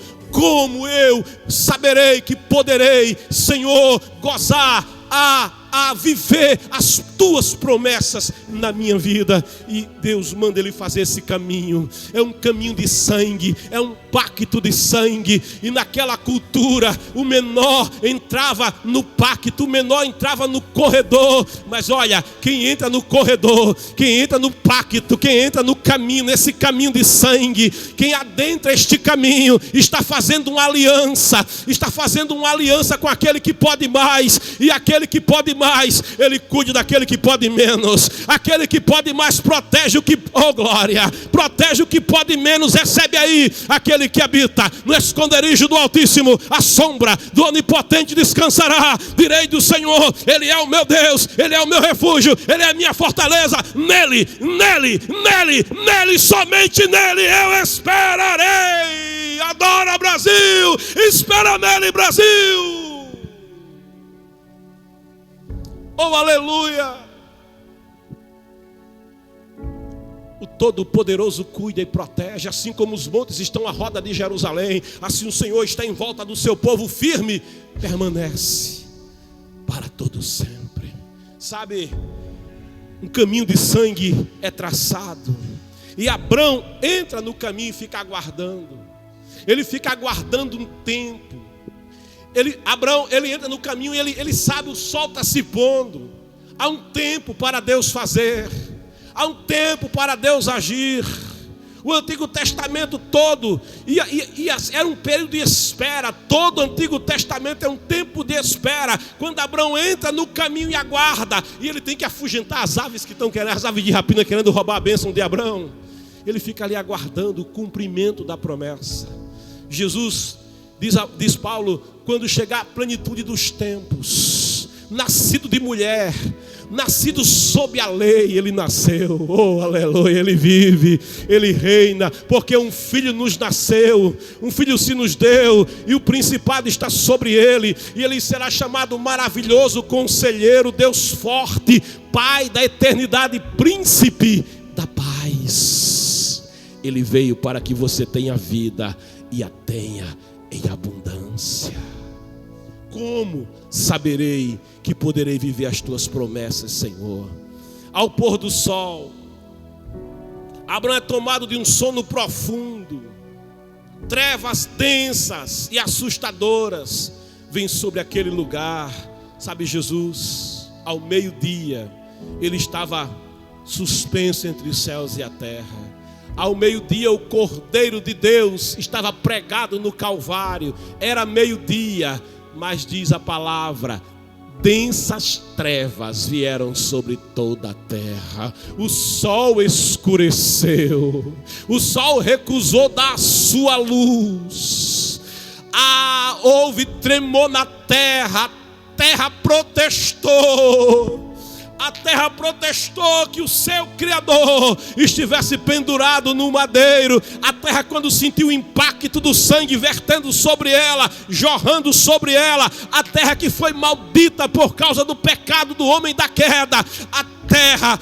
eu saberei que poderei, Senhor, gozar a viver as tuas promessas na minha vida? E Deus manda ele fazer esse caminho. É um caminho de sangue, é um pacto de sangue. E naquela cultura, o menor entrava no pacto, o menor entrava no corredor. Mas olha, quem entra no corredor, quem entra no pacto, quem entra no caminho, nesse caminho de sangue, quem adentra este caminho, está fazendo uma aliança, com aquele que pode mais. E aquele que pode mais, ele cuida daquele que pode menos. Aquele que pode mais protege o que, oh glória, protege o que pode menos. Recebe aí: aquele que habita no esconderijo do Altíssimo, a sombra do Onipotente descansará. Direi do Senhor: ele é o meu Deus, ele é o meu refúgio, ele é a minha fortaleza. Nele, somente nele eu esperarei. Adora, Brasil, espera nele, Brasil. Oh, aleluia! O Todo-Poderoso cuida e protege. Assim como os montes estão à roda de Jerusalém, assim o Senhor está em volta do seu povo, firme, permanece para todo sempre. Sabe, um caminho de sangue é traçado, e Abraão entra no caminho e fica aguardando. Ele fica aguardando um tempo. Abraão entra no caminho e ele sabe: o sol está se pondo. Há um tempo para Deus fazer, há um tempo para Deus agir. O Antigo Testamento todo era um período de espera. Todo o Antigo Testamento é um tempo de espera. Quando Abraão entra no caminho e aguarda, e ele tem que afugentar as aves que estão querendo, as aves de rapina querendo roubar a bênção de Abraão. Ele fica ali aguardando o cumprimento da promessa. Jesus, diz Paulo, quando chegar a plenitude dos tempos, nascido de mulher, nascido sob a lei, ele nasceu. Oh, aleluia, ele vive, ele reina, porque um filho nos nasceu, um filho se nos deu, e o principado está sobre ele, e ele será chamado maravilhoso Conselheiro, Deus forte, Pai da eternidade, Príncipe da paz. Ele veio para que você tenha vida e a tenha em abundância. Como saberei que poderei viver as tuas promessas, Senhor? Ao pôr do sol, Abraão é tomado de um sono profundo. Trevas densas e assustadoras vêm sobre aquele lugar. Sabe, Jesus, ao meio-dia, ele estava suspenso entre os céus e a terra. Ao meio-dia, o Cordeiro de Deus estava pregado no Calvário. Era meio-dia, mas diz a palavra: densas trevas vieram sobre toda a terra. O sol escureceu, o sol recusou dar sua luz. Houve tremor na terra, a terra protestou. A terra protestou que o seu Criador estivesse pendurado no madeiro. A terra, quando sentiu o impacto do sangue vertendo sobre ela, jorrando sobre ela, a terra que foi maldita por causa do pecado do homem da queda, a terra,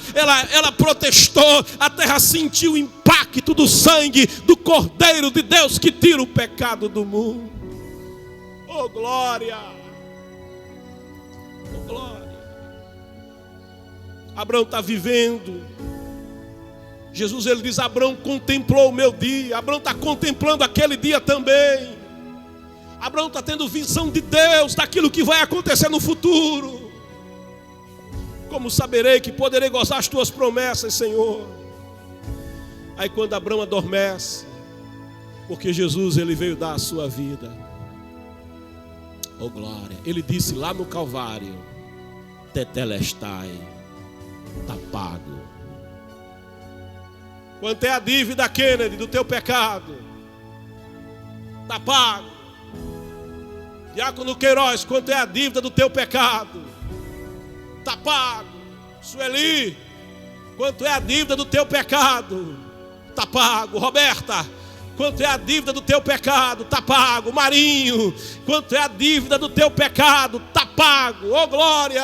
ela protestou. A terra sentiu o impacto do sangue do Cordeiro de Deus que tira o pecado do mundo. Oh glória! Oh glória! Abraão está vivendo. Jesus, ele diz: Abraão contemplou o meu dia. Abraão está contemplando aquele dia também. Abraão está tendo visão de Deus, daquilo que vai acontecer no futuro. Como saberei que poderei gozar as tuas promessas, Senhor? Aí quando Abraão adormece, porque Jesus, ele veio dar a sua vida. Oh glória! Ele disse lá no Calvário: Tetelestai. Está pago. Quanto é a dívida, Kennedy, do teu pecado? Está pago. Diácono Queiroz, quanto é a dívida do teu pecado? Está pago. Sueli, quanto é a dívida do teu pecado? Está pago. Roberta, quanto é a dívida do teu pecado? Está pago. Marinho, quanto é a dívida do teu pecado? Está pago. Oh glória!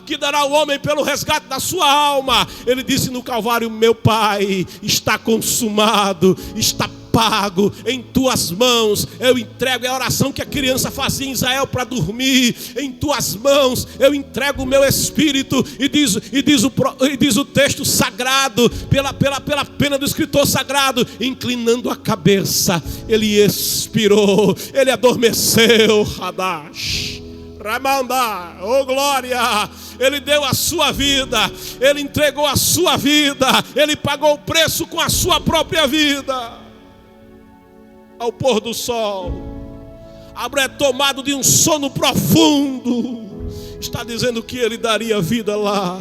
Que dará o homem pelo resgate da sua alma. Ele disse no Calvário: meu Pai, está consumado, está pago, em tuas mãos eu entrego. É a oração que a criança fazia em Israel para dormir. Em tuas mãos eu entrego o meu espírito. E diz o texto sagrado, pela pena do escritor sagrado, inclinando a cabeça, ele expirou, ele adormeceu. Hadash Ramanda, oh glória! Ele deu a sua vida, ele entregou a sua vida, ele pagou o preço com a sua própria vida. Ao pôr do sol, Abraão é tomado de um sono profundo. Está dizendo que ele daria vida lá.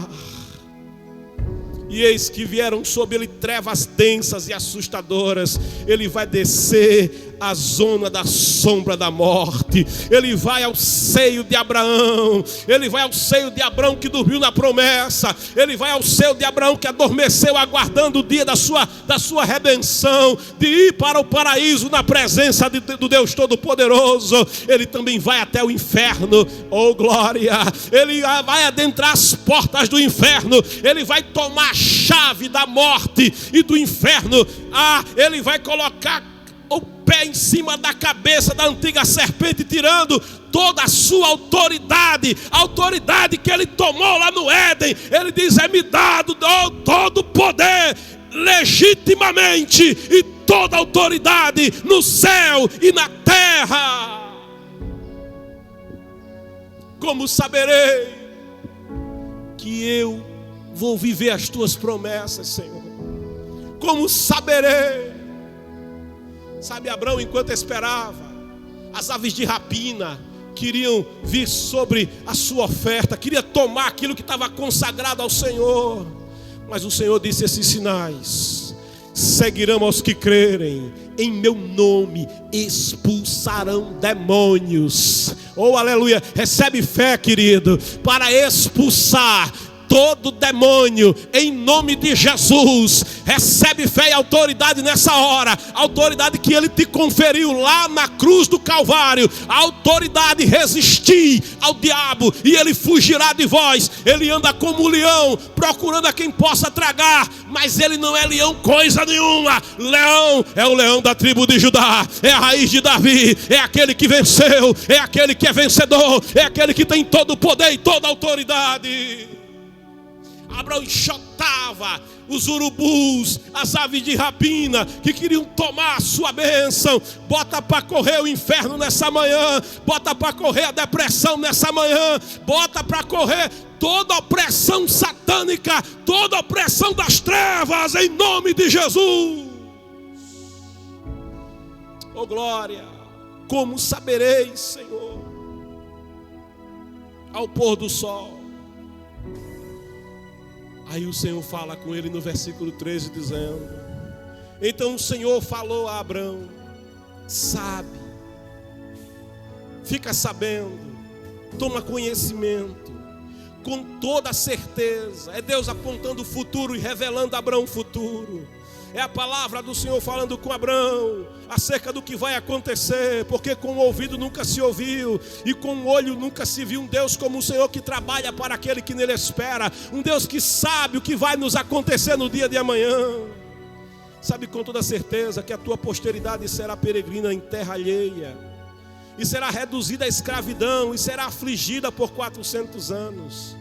E eis que vieram sobre ele trevas densas e assustadoras. Ele vai descer a zona da sombra da morte. Ele vai ao seio de Abraão. Ele vai ao seio de Abraão que dormiu na promessa. Ele vai ao seio de Abraão que adormeceu aguardando o dia da sua redenção, de ir para o paraíso na presença do Deus Todo-Poderoso. Ele também vai até o inferno. Oh glória! Ele vai adentrar as portas do inferno. Ele vai tomar a chave da morte e do inferno. Ele vai colocar o pé em cima da cabeça da antiga serpente, tirando toda a sua autoridade, a autoridade que ele tomou lá no Éden. Ele diz: é-me dado todo o poder, legitimamente, e toda a autoridade no céu e na terra. Como saberei que eu vou viver as tuas promessas, Senhor? Como saberei? Sabe, Abraão, enquanto esperava, as aves de rapina queriam vir sobre a sua oferta, queria tomar aquilo que estava consagrado ao Senhor. Mas o Senhor disse: esses sinais seguirão aos que crerem. Em meu nome expulsarão demônios. Oh aleluia! Recebe fé, querido, para expulsar todo demônio, em nome de Jesus. Recebe fé e autoridade nessa hora. A autoridade que ele te conferiu lá na cruz do Calvário. A autoridade de resistir ao diabo, e ele fugirá de vós. Ele anda como leão, procurando a quem possa tragar, mas ele não é leão coisa nenhuma. Leão é o leão da tribo de Judá, é a raiz de Davi, é aquele que venceu, é aquele que é vencedor, é aquele que tem todo o poder e toda a autoridade. Abraão enxotava os urubus, as aves de rapina que queriam tomar a sua bênção. Bota para correr o inferno nessa manhã, bota para correr a depressão nessa manhã, bota para correr toda a opressão satânica, toda a opressão das trevas, em nome de Jesus. Oh glória! Como sabereis, Senhor? Ao pôr do sol. Aí o Senhor fala com ele no versículo 13, dizendo: então o Senhor falou a Abraão: fica sabendo, toma conhecimento, com toda certeza. É Deus apontando o futuro e revelando a Abraão o futuro. É a palavra do Senhor falando com Abraão acerca do que vai acontecer, porque com o ouvido nunca se ouviu e com o olho nunca se viu um Deus como o Senhor, que trabalha para aquele que nele espera, um Deus que sabe o que vai nos acontecer no dia de amanhã. Sabe com toda certeza que a tua posteridade será peregrina em terra alheia, e será reduzida à escravidão, e será afligida por 400 anos.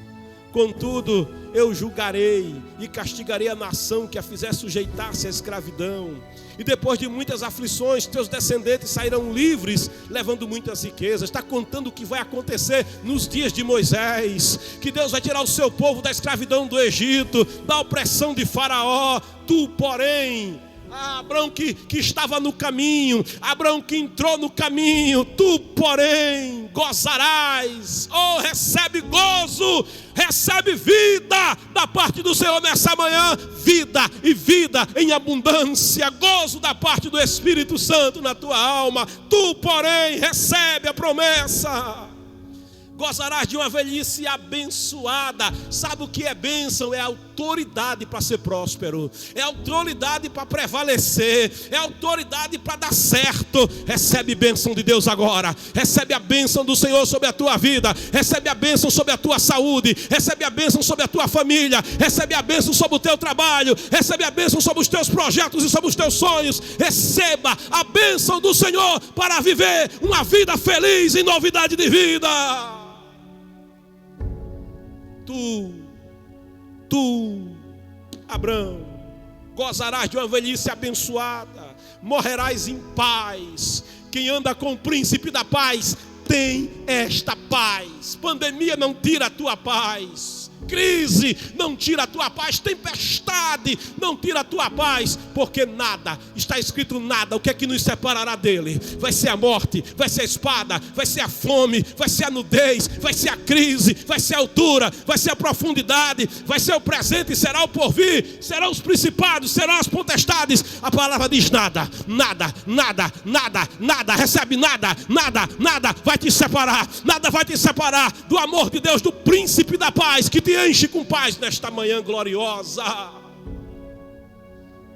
Contudo, eu julgarei e castigarei a nação que a fizer sujeitar-se à escravidão. E depois de muitas aflições, teus descendentes sairão livres, levando muitas riquezas. Está contando o que vai acontecer nos dias de Moisés, que Deus vai tirar o seu povo da escravidão do Egito, da opressão de Faraó. Tu, porém, Abraão que estava no caminho, Abraão que entrou no caminho, tu, porém, gozarás. Oh, recebe gozo, recebe vida da parte do Senhor nessa manhã, vida e vida em abundância, gozo da parte do Espírito Santo na tua alma. Tu, porém, recebe a promessa. Gozarás de uma velhice abençoada. Sabe o que é bênção? É autoridade para ser próspero, é autoridade para prevalecer, é autoridade para dar certo. Recebe bênção de Deus agora. Recebe a bênção do Senhor sobre a tua vida. Recebe a bênção sobre a tua saúde. Recebe a bênção sobre a tua família. Recebe a bênção sobre o teu trabalho. Recebe a bênção sobre os teus projetos e sobre os teus sonhos. Receba a bênção do Senhor para viver uma vida feliz em novidade de vida. Tu, Abraão, gozarás de uma velhice abençoada, morrerás em paz. Quem anda com o príncipe da paz tem esta paz. Pandemia não tira a tua paz, crise não tira a tua paz, tempestade não tira a tua paz, porque nada, está escrito nada, o que é que nos separará dele? Vai ser a morte, vai ser a espada, vai ser a fome, vai ser a nudez, vai ser a crise, vai ser a altura, vai ser a profundidade, vai ser o presente, será o porvir, serão os principados, serão as potestades. A palavra diz nada, nada, nada, nada, nada, recebe nada, nada, nada vai te separar, nada vai te separar do amor de Deus, do príncipe da paz, que te enche com paz nesta manhã gloriosa.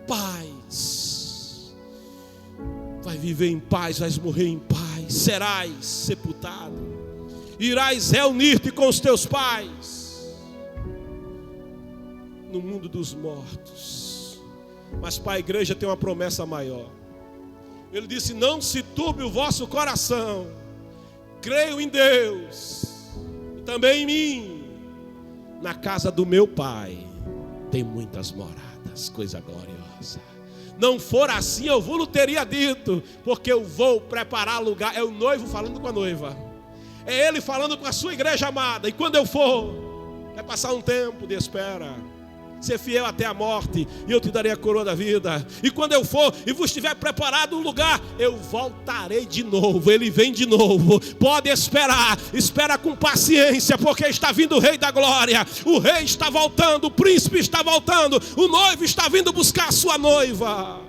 Paz. Vai viver em paz, vais morrer em paz, serás sepultado, irás reunir-te com os teus pais no mundo dos mortos. Mas para a igreja tem uma promessa maior. Ele disse: não se turbe o vosso coração, creio em Deus e também em mim. Na casa do meu pai tem muitas moradas, coisa gloriosa. Não for assim, eu vou teria dito, porque eu vou preparar lugar. É o noivo falando com a noiva, é ele falando com a sua igreja amada. E quando eu for, vai passar um tempo de espera, ser fiel até a morte, e eu te darei a coroa da vida. E quando eu for e vos tiver preparado um lugar, eu voltarei de novo. Ele vem de novo. Pode esperar, espera com paciência, porque está vindo o Rei da Glória. O Rei está voltando, o príncipe está voltando, o noivo está vindo buscar a sua noiva.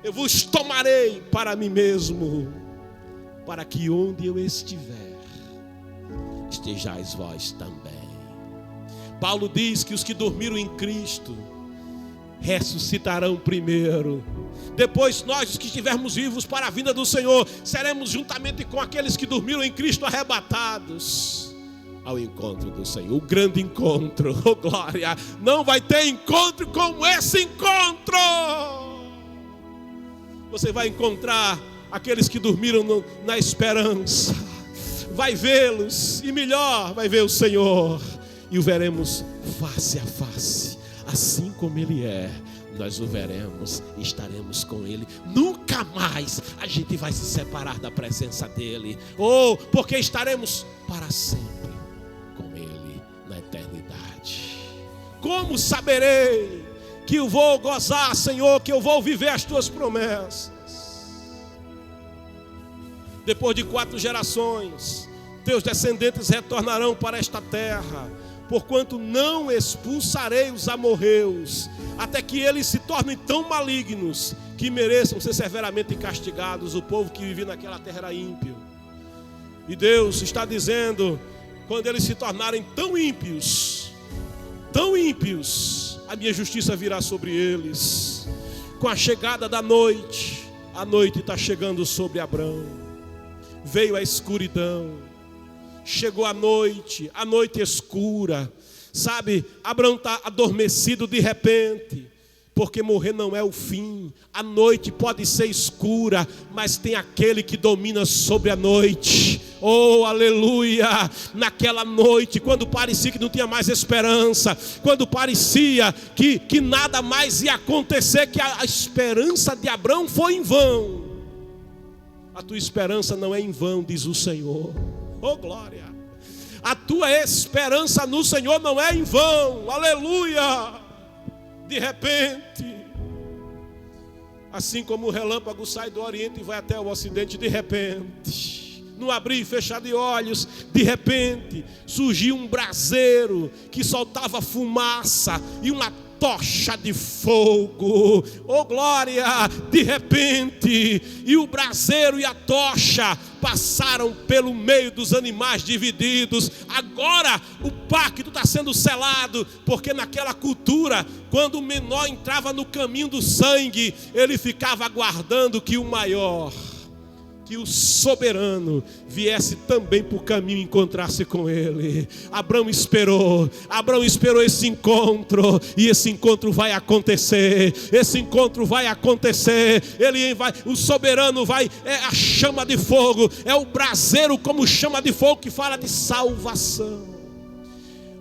Eu vos tomarei para mim mesmo, para que onde eu estiver, estejais vós também. Paulo diz que os que dormiram em Cristo ressuscitarão primeiro. Depois nós, os que estivermos vivos para a vinda do Senhor, seremos juntamente com aqueles que dormiram em Cristo arrebatados ao encontro do Senhor. O grande encontro, oh glória! Não vai ter encontro como esse encontro. Você vai encontrar aqueles que dormiram na esperança. Vai vê-los, e melhor, vai ver o Senhor. E o veremos face a face, assim como Ele é, nós o veremos e estaremos com Ele. Nunca mais a gente vai se separar da presença dEle, porque estaremos para sempre com Ele na eternidade. Como saberei que eu vou gozar, Senhor, que eu vou viver as Tuas promessas? Depois de 4 gerações, Teus descendentes retornarão para esta terra, porquanto não expulsarei os amorreus, até que eles se tornem tão malignos que mereçam ser severamente castigados. O povo que vivia naquela terra era ímpio. E Deus está dizendo: quando eles se tornarem tão ímpios, a minha justiça virá sobre eles. Com a chegada da noite, a noite está chegando sobre Abrão. Veio a escuridão, chegou a noite escura. Sabe, Abrão está adormecido de repente, porque morrer não é o fim. A noite pode ser escura, mas tem aquele que domina sobre a noite. Oh, aleluia! Naquela noite, quando parecia que não tinha mais esperança, quando parecia que nada mais ia acontecer, que a esperança de Abrão foi em vão. A tua esperança não é em vão, diz o Senhor. Oh, glória! A tua esperança no Senhor não é em vão. Aleluia! De repente, assim como o relâmpago sai do Oriente e vai até o Ocidente, de repente, no abrir e fechar de olhos, de repente, surgiu um braseiro que soltava fumaça e uma tocha de fogo. Oh, glória! De repente, e o braseiro e a tocha passaram pelo meio dos animais divididos. Agora o pacto está sendo selado, porque naquela cultura, quando o menor entrava no caminho do sangue, ele ficava aguardando que o maior, que o soberano viesse também para o caminho e encontrasse com ele. Abrão esperou esse encontro, e esse encontro vai acontecer. O soberano vai, é a chama de fogo, é o braseiro como chama de fogo que fala de salvação.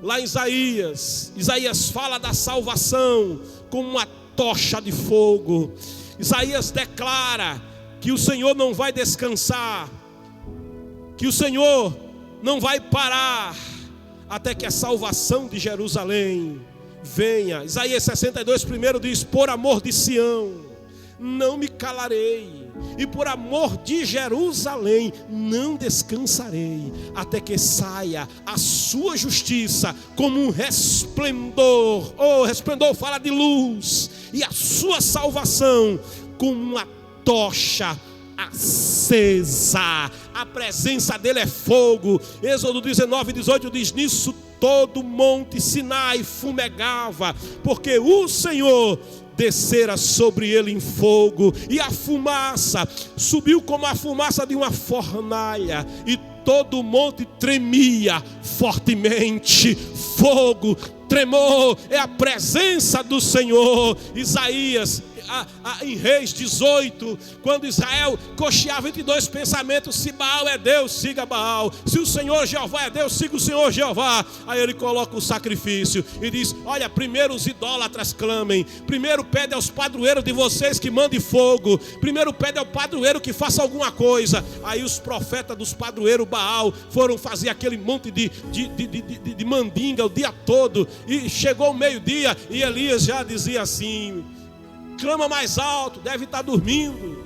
Lá em Isaías fala da salvação como uma tocha de fogo. Isaías declara que o Senhor não vai descansar, que o Senhor não vai parar até que a salvação de Jerusalém venha. Isaías 62 primeiro diz: por amor de Sião não me calarei, e por amor de Jerusalém não descansarei, até que saia a sua justiça como um resplendor. Oh, resplendor fala de luz, e a sua salvação como uma tocha acesa. A presença dele é fogo. Êxodo 19:18 diz: nisso todo o monte Sinai fumegava, porque o Senhor descera sobre ele em fogo, e a fumaça subiu como a fumaça de uma fornalha, e todo o monte tremia fortemente. Fogo, tremor, é a presença do Senhor. Isaías, em Reis 18, quando Israel cocheava entre dois pensamentos: se Baal é Deus, siga Baal; se o Senhor Jeová é Deus, siga o Senhor Jeová. Aí ele coloca o sacrifício e diz: olha, primeiro os idólatras clamem, primeiro pede aos padroeiros de vocês que mandem fogo, primeiro pede ao padroeiro que faça alguma coisa. Aí os profetas dos padroeiros Baal foram fazer aquele monte de mandinga o dia todo, e chegou o meio-dia e Elias já dizia assim: clama mais alto, deve estar dormindo.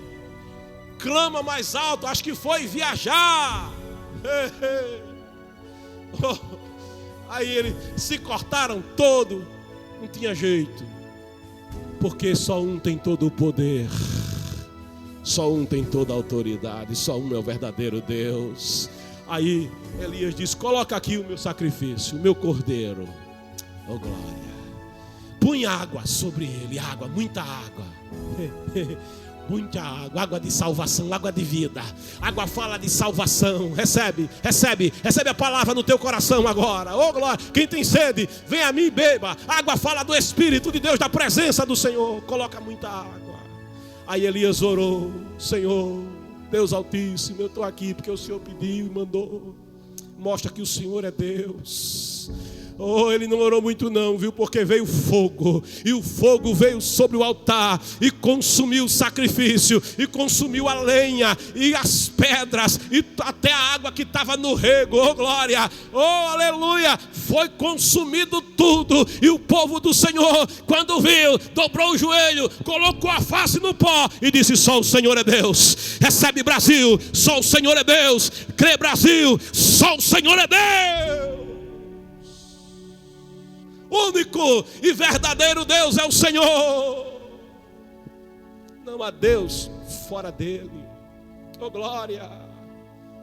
Clama mais alto, acho que foi viajar. Aí eles se cortaram todo. Não tinha jeito, porque só um tem todo o poder, só um tem toda a autoridade, só um é o verdadeiro Deus. Aí Elias diz: coloca aqui o meu sacrifício, o meu cordeiro. Oh, glória! Põe água sobre ele, água, muita água. Muita água, água de salvação, água de vida. Água fala de salvação. Recebe a palavra no teu coração agora. Oh, glória! Quem tem sede, vem a mim e beba. Água fala do Espírito de Deus, da presença do Senhor. Coloca muita água. Aí Elias orou: Senhor, Deus Altíssimo, eu estou aqui porque o Senhor pediu e mandou. Mostra que o Senhor é Deus. Oh, ele não orou muito não, viu? Porque veio fogo, e o fogo veio sobre o altar e consumiu o sacrifício, e consumiu a lenha e as pedras, e até a água que estava no rego. Oh, glória! Oh, aleluia! Foi consumido tudo. E o povo do Senhor, quando viu, dobrou o joelho, colocou a face no pó e disse: só o Senhor é Deus. Recebe, Brasil, só o Senhor é Deus. Crê, Brasil, só o Senhor é Deus. Único e verdadeiro Deus é o Senhor. Não há Deus fora dele. Oh, glória!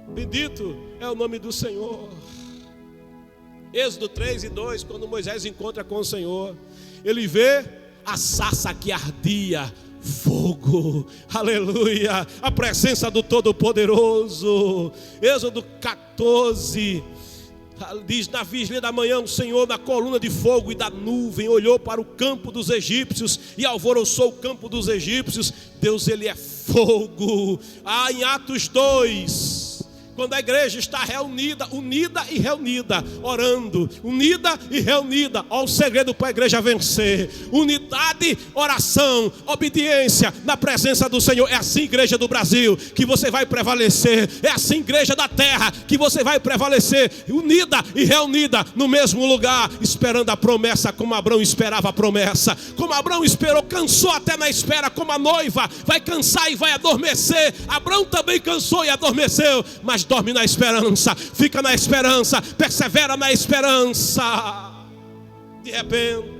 Bendito é o nome do Senhor. Êxodo 3:2, quando Moisés encontra com o Senhor, ele vê a sarça que ardia, fogo, aleluia, a presença do Todo-Poderoso. Êxodo 14 diz: na vigília da manhã o Senhor, na coluna de fogo e da nuvem, olhou para o campo dos egípcios e alvoroçou o campo dos egípcios. Deus, ele é fogo. Em Atos 2, quando a igreja está reunida, unida e reunida, orando, unida e reunida, olha o segredo para a igreja vencer: unidade, oração, obediência na presença do Senhor. É assim, igreja do Brasil, que você vai prevalecer. É assim, igreja da terra, que você vai prevalecer, unida e reunida no mesmo lugar, esperando a promessa, como Abraão esperava a promessa. Como Abraão esperou, cansou até na espera, como a noiva vai cansar e vai adormecer. Abraão também cansou e adormeceu, mas dorme na esperança, fica na esperança, persevera na esperança. De repente,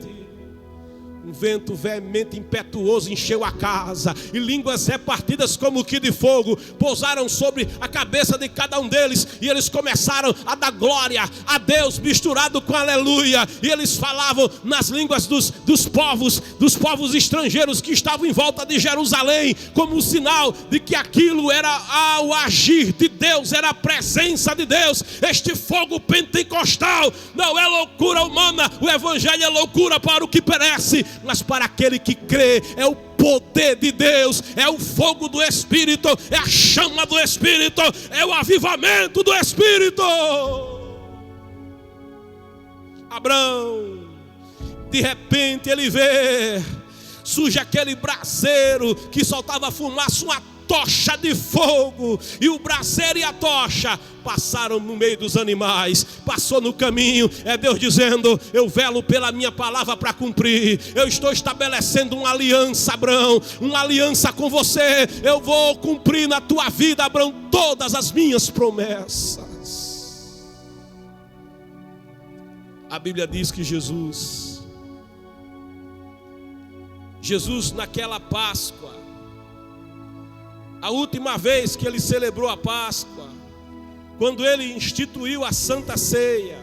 um vento veemente, impetuoso encheu a casa, e línguas repartidas como que de fogo pousaram sobre a cabeça de cada um deles, e eles começaram a dar glória a Deus misturado com aleluia. E eles falavam nas línguas dos povos estrangeiros que estavam em volta de Jerusalém, como um sinal de que aquilo era o agir de Deus, era a presença de Deus. Este fogo pentecostal não é loucura humana, o evangelho é loucura para o que perece, mas para aquele que crê é o poder de Deus, é o fogo do Espírito, é a chama do Espírito, é o avivamento do Espírito. Abraão, de repente ele vê, surge aquele braseiro que soltava fumaça, uma tocha de fogo, e o braseiro e a tocha passaram no meio dos animais, passou no caminho. É Deus dizendo: eu velo pela minha palavra para cumprir. Eu estou estabelecendo uma aliança, Abraão, uma aliança com você. Eu vou cumprir na tua vida, Abraão, todas as minhas promessas. A Bíblia diz que Jesus naquela Páscoa, a última vez que ele celebrou a Páscoa, quando ele instituiu a Santa Ceia,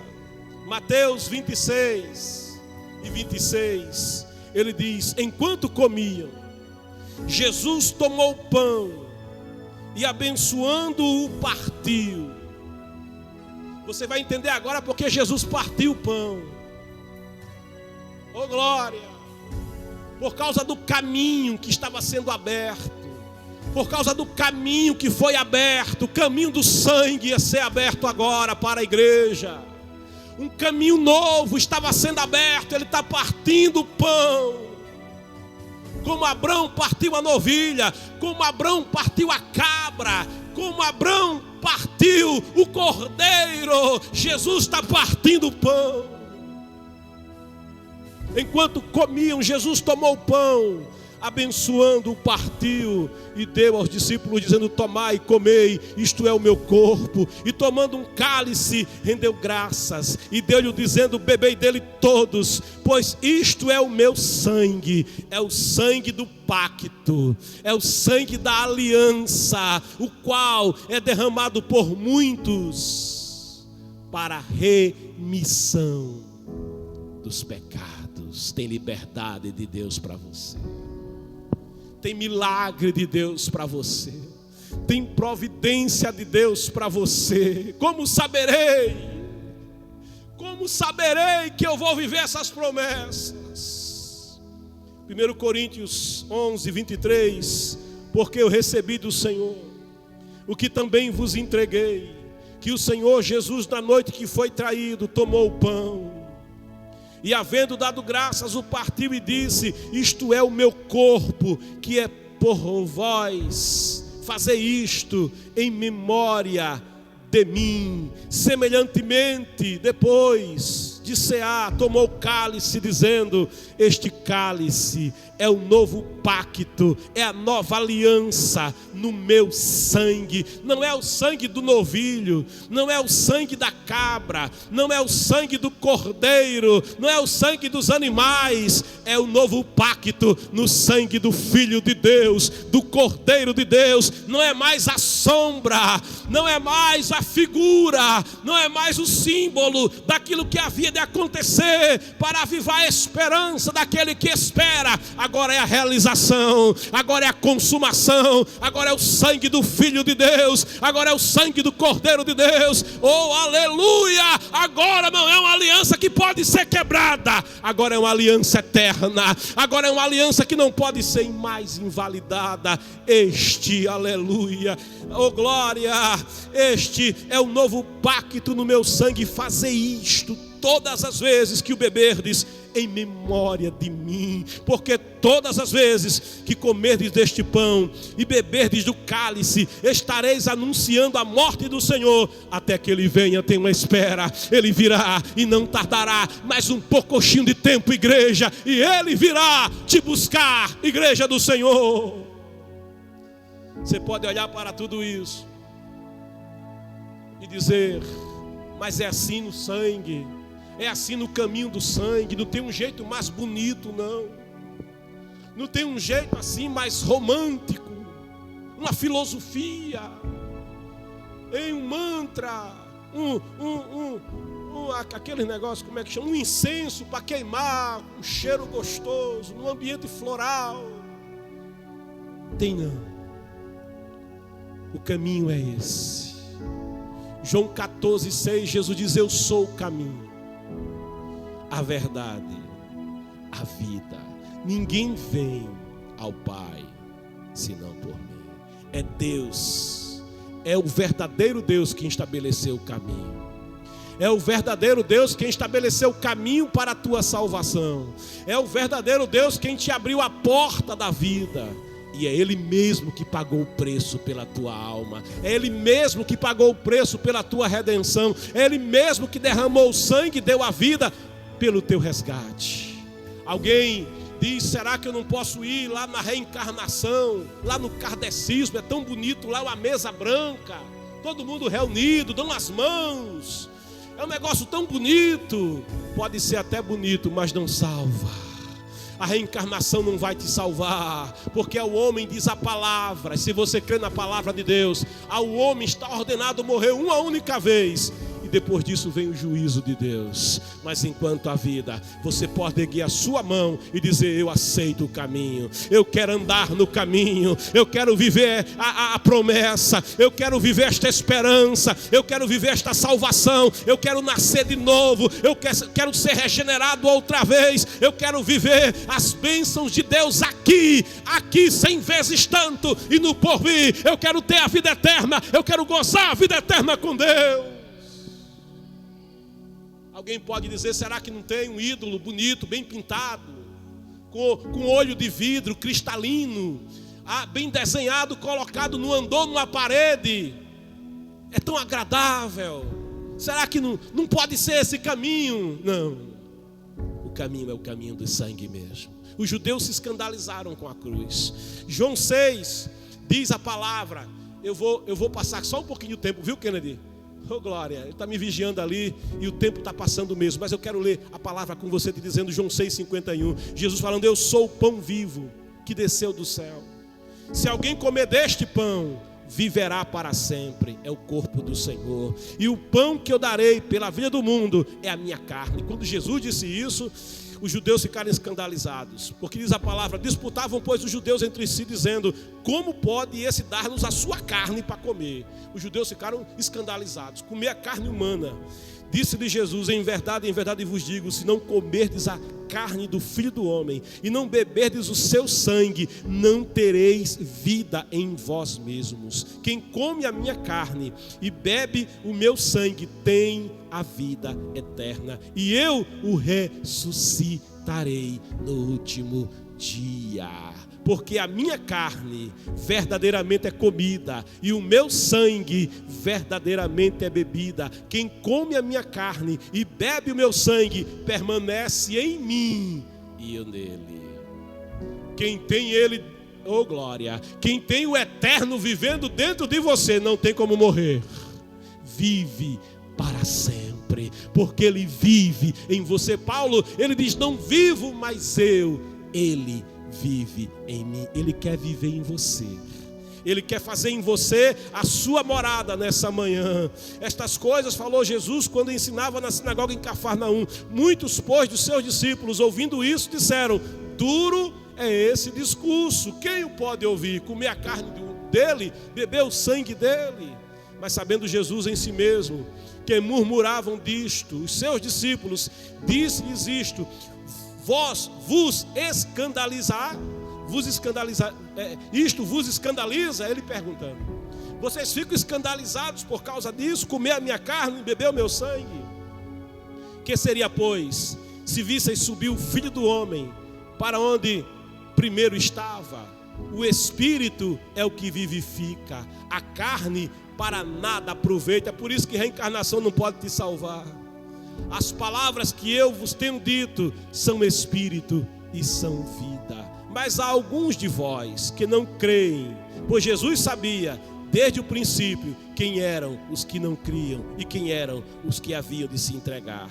Mateus 26 e 26, ele diz: enquanto comiam, Jesus tomou o pão e, abençoando-o, partiu. Você vai entender agora porque Jesus partiu o pão. Oh glória! Por causa do caminho que estava sendo aberto, por causa do caminho que foi aberto, o caminho do sangue ia ser aberto agora para a igreja. Um caminho novo estava sendo aberto, ele está partindo o pão. Como Abraão partiu a novilha, como Abraão partiu a cabra, como Abraão partiu o cordeiro, Jesus está partindo o pão. Enquanto comiam, Jesus tomou o pão, abençoando, partiu e deu aos discípulos, dizendo: tomai e comei, isto é o meu corpo. E tomando um cálice, rendeu graças e deu-lhe, dizendo: bebei dele todos, pois isto é o meu sangue. É o sangue do pacto, é o sangue da aliança, o qual é derramado por muitos para a remissão dos pecados. Tem liberdade de Deus para você, tem milagre de Deus para você, tem providência de Deus para você. Como saberei que eu vou viver essas promessas? 1 Coríntios 11, 23, porque eu recebi do Senhor o que também vos entreguei, que o Senhor Jesus, na noite que foi traído, tomou o pão, e havendo dado graças, o partiu e disse: isto é o meu corpo, que é por vós. Fazei isto em memória de mim. Semelhantemente, depois de cear, tomou o cálice, dizendo: este cálice é o novo pacto, é a nova aliança no meu sangue. Não é o sangue do novilho, não é o sangue da cabra, não é o sangue do cordeiro, não é o sangue dos animais, é o novo pacto no sangue do Filho de Deus, do Cordeiro de Deus. Não é mais a sombra, não é mais a figura, não é mais o símbolo daquilo que havia de acontecer para avivar a esperança daquele que espera. Agora é a realização, agora é a consumação, agora é o sangue do Filho de Deus, agora é o sangue do Cordeiro de Deus. Oh, aleluia! Agora não é uma aliança que pode ser quebrada, agora é uma aliança eterna, agora é uma aliança que não pode ser mais invalidada. Este, aleluia, oh glória, este é o novo pacto no meu sangue. Fazer isto todas as vezes que o beberdes, em memória de mim. Porque todas as vezes que comerdes deste pão e beberdes do cálice, estareis anunciando a morte do Senhor até que Ele venha. Tem uma espera, Ele virá e não tardará. Mais um pouquinho de tempo, igreja, e Ele virá te buscar, igreja do Senhor. Você pode olhar para tudo isso e dizer: mas é assim no sangue, é assim no caminho do sangue. Não tem um jeito mais bonito, não tem um jeito assim mais romântico, uma filosofia, um mantra, aquele negócio, como é que chama? Um incenso para queimar, um cheiro gostoso, num ambiente floral. Tem não. O caminho é esse. João 14,6, Jesus diz: eu sou o caminho, a verdade, a vida. Ninguém vem ao Pai senão por mim. É Deus, é o verdadeiro Deus quem estabeleceu o caminho. É o verdadeiro Deus quem estabeleceu o caminho para a tua salvação. É o verdadeiro Deus quem te abriu a porta da vida. E é Ele mesmo que pagou o preço pela tua alma. É Ele mesmo que pagou o preço pela tua redenção. É Ele mesmo que derramou o sangue e deu a vida pelo teu resgate. Alguém diz: será que eu não posso ir lá na reencarnação, lá no kardecismo? É tão bonito lá, uma mesa branca, todo mundo reunido, dão as mãos. É um negócio tão bonito. Pode ser até bonito, mas não salva. A reencarnação não vai te salvar, porque ao homem, diz a palavra, se você crê na palavra de Deus, ao homem está ordenado morrer uma única vez, e depois disso vem o juízo de Deus. Mas enquanto há vida, você pode erguer a sua mão e dizer: eu aceito o caminho, eu quero andar no caminho, eu quero viver a promessa, eu quero viver esta esperança, eu quero viver esta salvação, eu quero nascer de novo, eu quero ser regenerado outra vez, eu quero viver as bênçãos de Deus aqui 100 vezes tanto, e no porvir eu quero ter a vida eterna, eu quero gozar a vida eterna com Deus. Alguém pode dizer: será que não tem um ídolo bonito, bem pintado, com olho de vidro cristalino, bem desenhado, colocado no andor, numa parede? É tão agradável. Será que não pode ser esse caminho? Não. O caminho é o caminho do sangue mesmo. Os judeus se escandalizaram com a cruz. João 6 diz a palavra. Eu vou passar só um pouquinho de tempo, viu, Kennedy? Oh glória, ele está me vigiando ali e o tempo está passando mesmo. Mas eu quero ler a palavra com você, te dizendo, João 6,51. Jesus falando: eu sou o pão vivo que desceu do céu. Se alguém comer deste pão, viverá para sempre. É o corpo do Senhor. E o pão que eu darei pela vida do mundo é a minha carne. Quando Jesus disse isso, os judeus ficaram escandalizados, porque diz a palavra: disputavam pois os judeus entre si, dizendo: como pode esse dar-nos a sua carne para comer? Os judeus ficaram escandalizados. Comer a carne humana. Disse-lhe Jesus: em verdade vos digo, se não comerdes a carne do Filho do Homem e não beberdes o seu sangue, não tereis vida em vós mesmos. Quem come a minha carne e bebe o meu sangue tem a vida eterna, e eu o ressuscitarei no último dia. Porque a minha carne verdadeiramente é comida e o meu sangue verdadeiramente é bebida. Quem come a minha carne e bebe o meu sangue permanece em mim e eu nele. Quem tem ele, oh glória, quem tem o eterno vivendo dentro de você não tem como morrer. Vive para sempre, porque ele vive em você. Paulo, ele diz: não vivo mais eu, ele vive em mim. Ele quer viver em você. Ele quer fazer em você a sua morada nessa manhã. Estas coisas falou Jesus quando ensinava na sinagoga em Cafarnaum. Muitos, pois, dos seus discípulos, ouvindo isso, disseram: duro é esse discurso, quem o pode ouvir? Comer a carne dele, beber o sangue dele. Mas sabendo Jesus em si mesmo que murmuravam disto, os seus discípulos, disse-lhes isto: vos escandalizar, isto vos escandaliza? Ele perguntando: vocês ficam escandalizados por causa disso, comer a minha carne e beber o meu sangue? Que seria, pois, se visseis subir o Filho do Homem para onde primeiro estava? O Espírito é o que vivifica, a carne para nada aproveita. É por isso que reencarnação não pode te salvar. As palavras que eu vos tenho dito são Espírito e são vida. Mas há alguns de vós que não creem, pois Jesus sabia desde o princípio quem eram os que não criam e quem eram os que haviam de se entregar,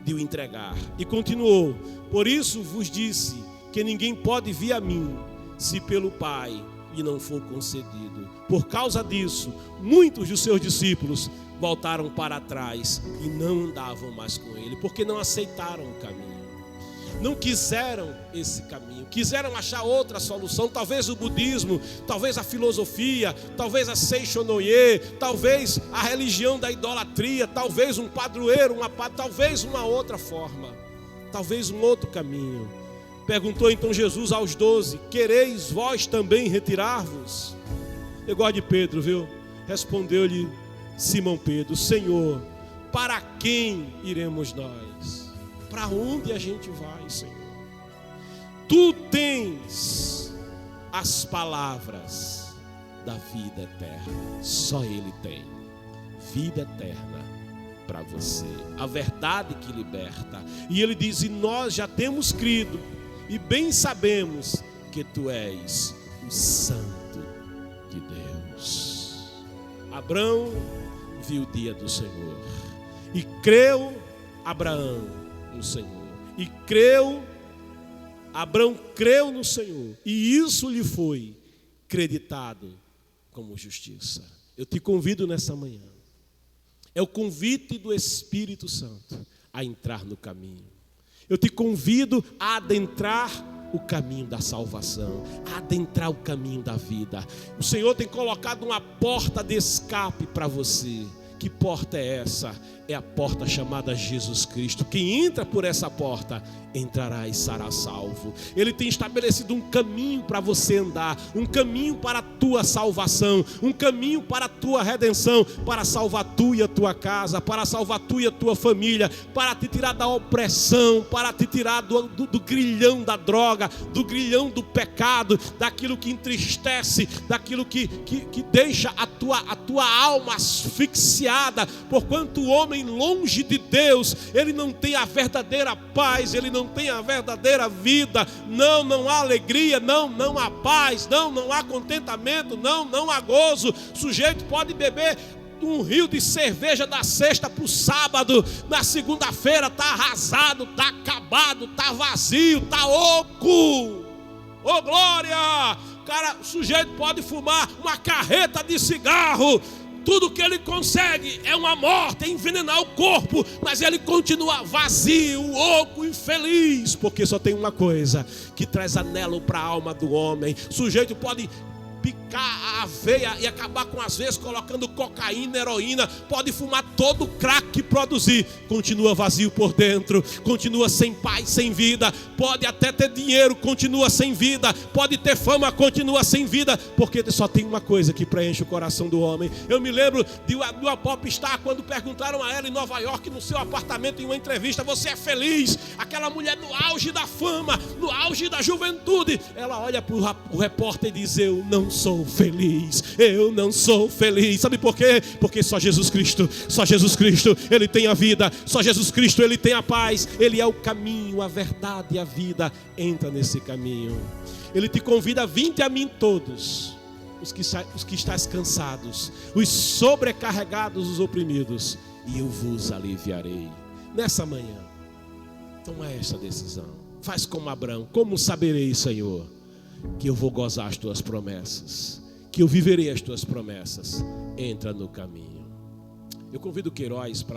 de o entregar. E continuou: por isso vos disse que ninguém pode vir a mim se pelo Pai lhe não for concedido. Por causa disso, muitos dos seus discípulos voltaram para trás e não andavam mais com ele, porque não aceitaram o caminho, não quiseram esse caminho, quiseram achar outra solução, talvez o budismo, talvez a filosofia, talvez a Seixonoye, talvez a religião da idolatria, talvez um padroeiro, talvez uma outra forma, talvez um outro caminho. Perguntou então Jesus aos 12: quereis vós também retirar-vos? Eu gosto de Pedro, viu? Respondeu-lhe Simão Pedro: Senhor, para quem iremos nós? Para onde a gente vai, Senhor? Tu tens as palavras da vida eterna. Só Ele tem vida eterna para você, a verdade que liberta. E Ele diz: e nós já temos crido e bem sabemos que Tu és o Santo de Deus. Abraão viu o dia do Senhor e creu Abraão no Senhor, e Abraão creu no Senhor, e isso lhe foi creditado como justiça. Eu te convido nessa manhã, é o convite do Espírito Santo a entrar no caminho. Eu te convido a adentrar o caminho da salvação, a adentrar o caminho da vida. O Senhor tem colocado uma porta de escape para você. Que porta é essa? É a porta chamada Jesus Cristo. Quem entra por essa porta, entrará e será salvo. Ele tem estabelecido um caminho para você andar, um caminho para a tua salvação, um caminho para a tua redenção, para salvar tu e a tua casa, para salvar tu e a tua família, para te tirar da opressão, para te tirar do grilhão da droga, do grilhão do pecado, daquilo que entristece, daquilo que deixa a tua alma asfixiada, porquanto o homem longe de Deus, ele não tem a verdadeira paz, ele não tem a verdadeira vida. Não há alegria, não há paz, não há contentamento, não há gozo. O sujeito pode beber um rio de cerveja da sexta para o sábado, na segunda-feira está arrasado, está acabado, está vazio, está oco. Oh glória! O sujeito pode fumar uma carreta de cigarro, tudo que ele consegue é uma morte, é envenenar o corpo, mas ele continua vazio, oco, infeliz, porque só tem uma coisa que traz anelo para a alma do homem. O sujeito pode picar a aveia e acabar com as veias colocando cocaína, heroína, pode fumar todo o crack que produzir, continua vazio por dentro, continua sem paz, sem vida. Pode até ter dinheiro, continua sem vida. Pode ter fama, continua sem vida, porque só tem uma coisa que preenche o coração do homem. Eu me lembro de uma popstar, quando perguntaram a ela em Nova York, no seu apartamento, em uma entrevista: você é feliz? Aquela mulher no auge da fama, no auge da juventude, ela olha para o repórter e diz: eu não sou feliz, eu não sou feliz. Sabe por quê? Porque só Jesus Cristo, Ele tem a vida, só Jesus Cristo, Ele tem a paz, Ele é o caminho, a verdade e a vida. Entra nesse caminho. Ele te convida: vinde a mim todos os que estáis cansados, os sobrecarregados, os oprimidos, e eu vos aliviarei. Nessa manhã, toma esta decisão. Faz como Abraão: como saberei, Senhor, que eu vou gozar as tuas promessas, que eu viverei as tuas promessas? Entra no caminho. Eu convido o Queiroz para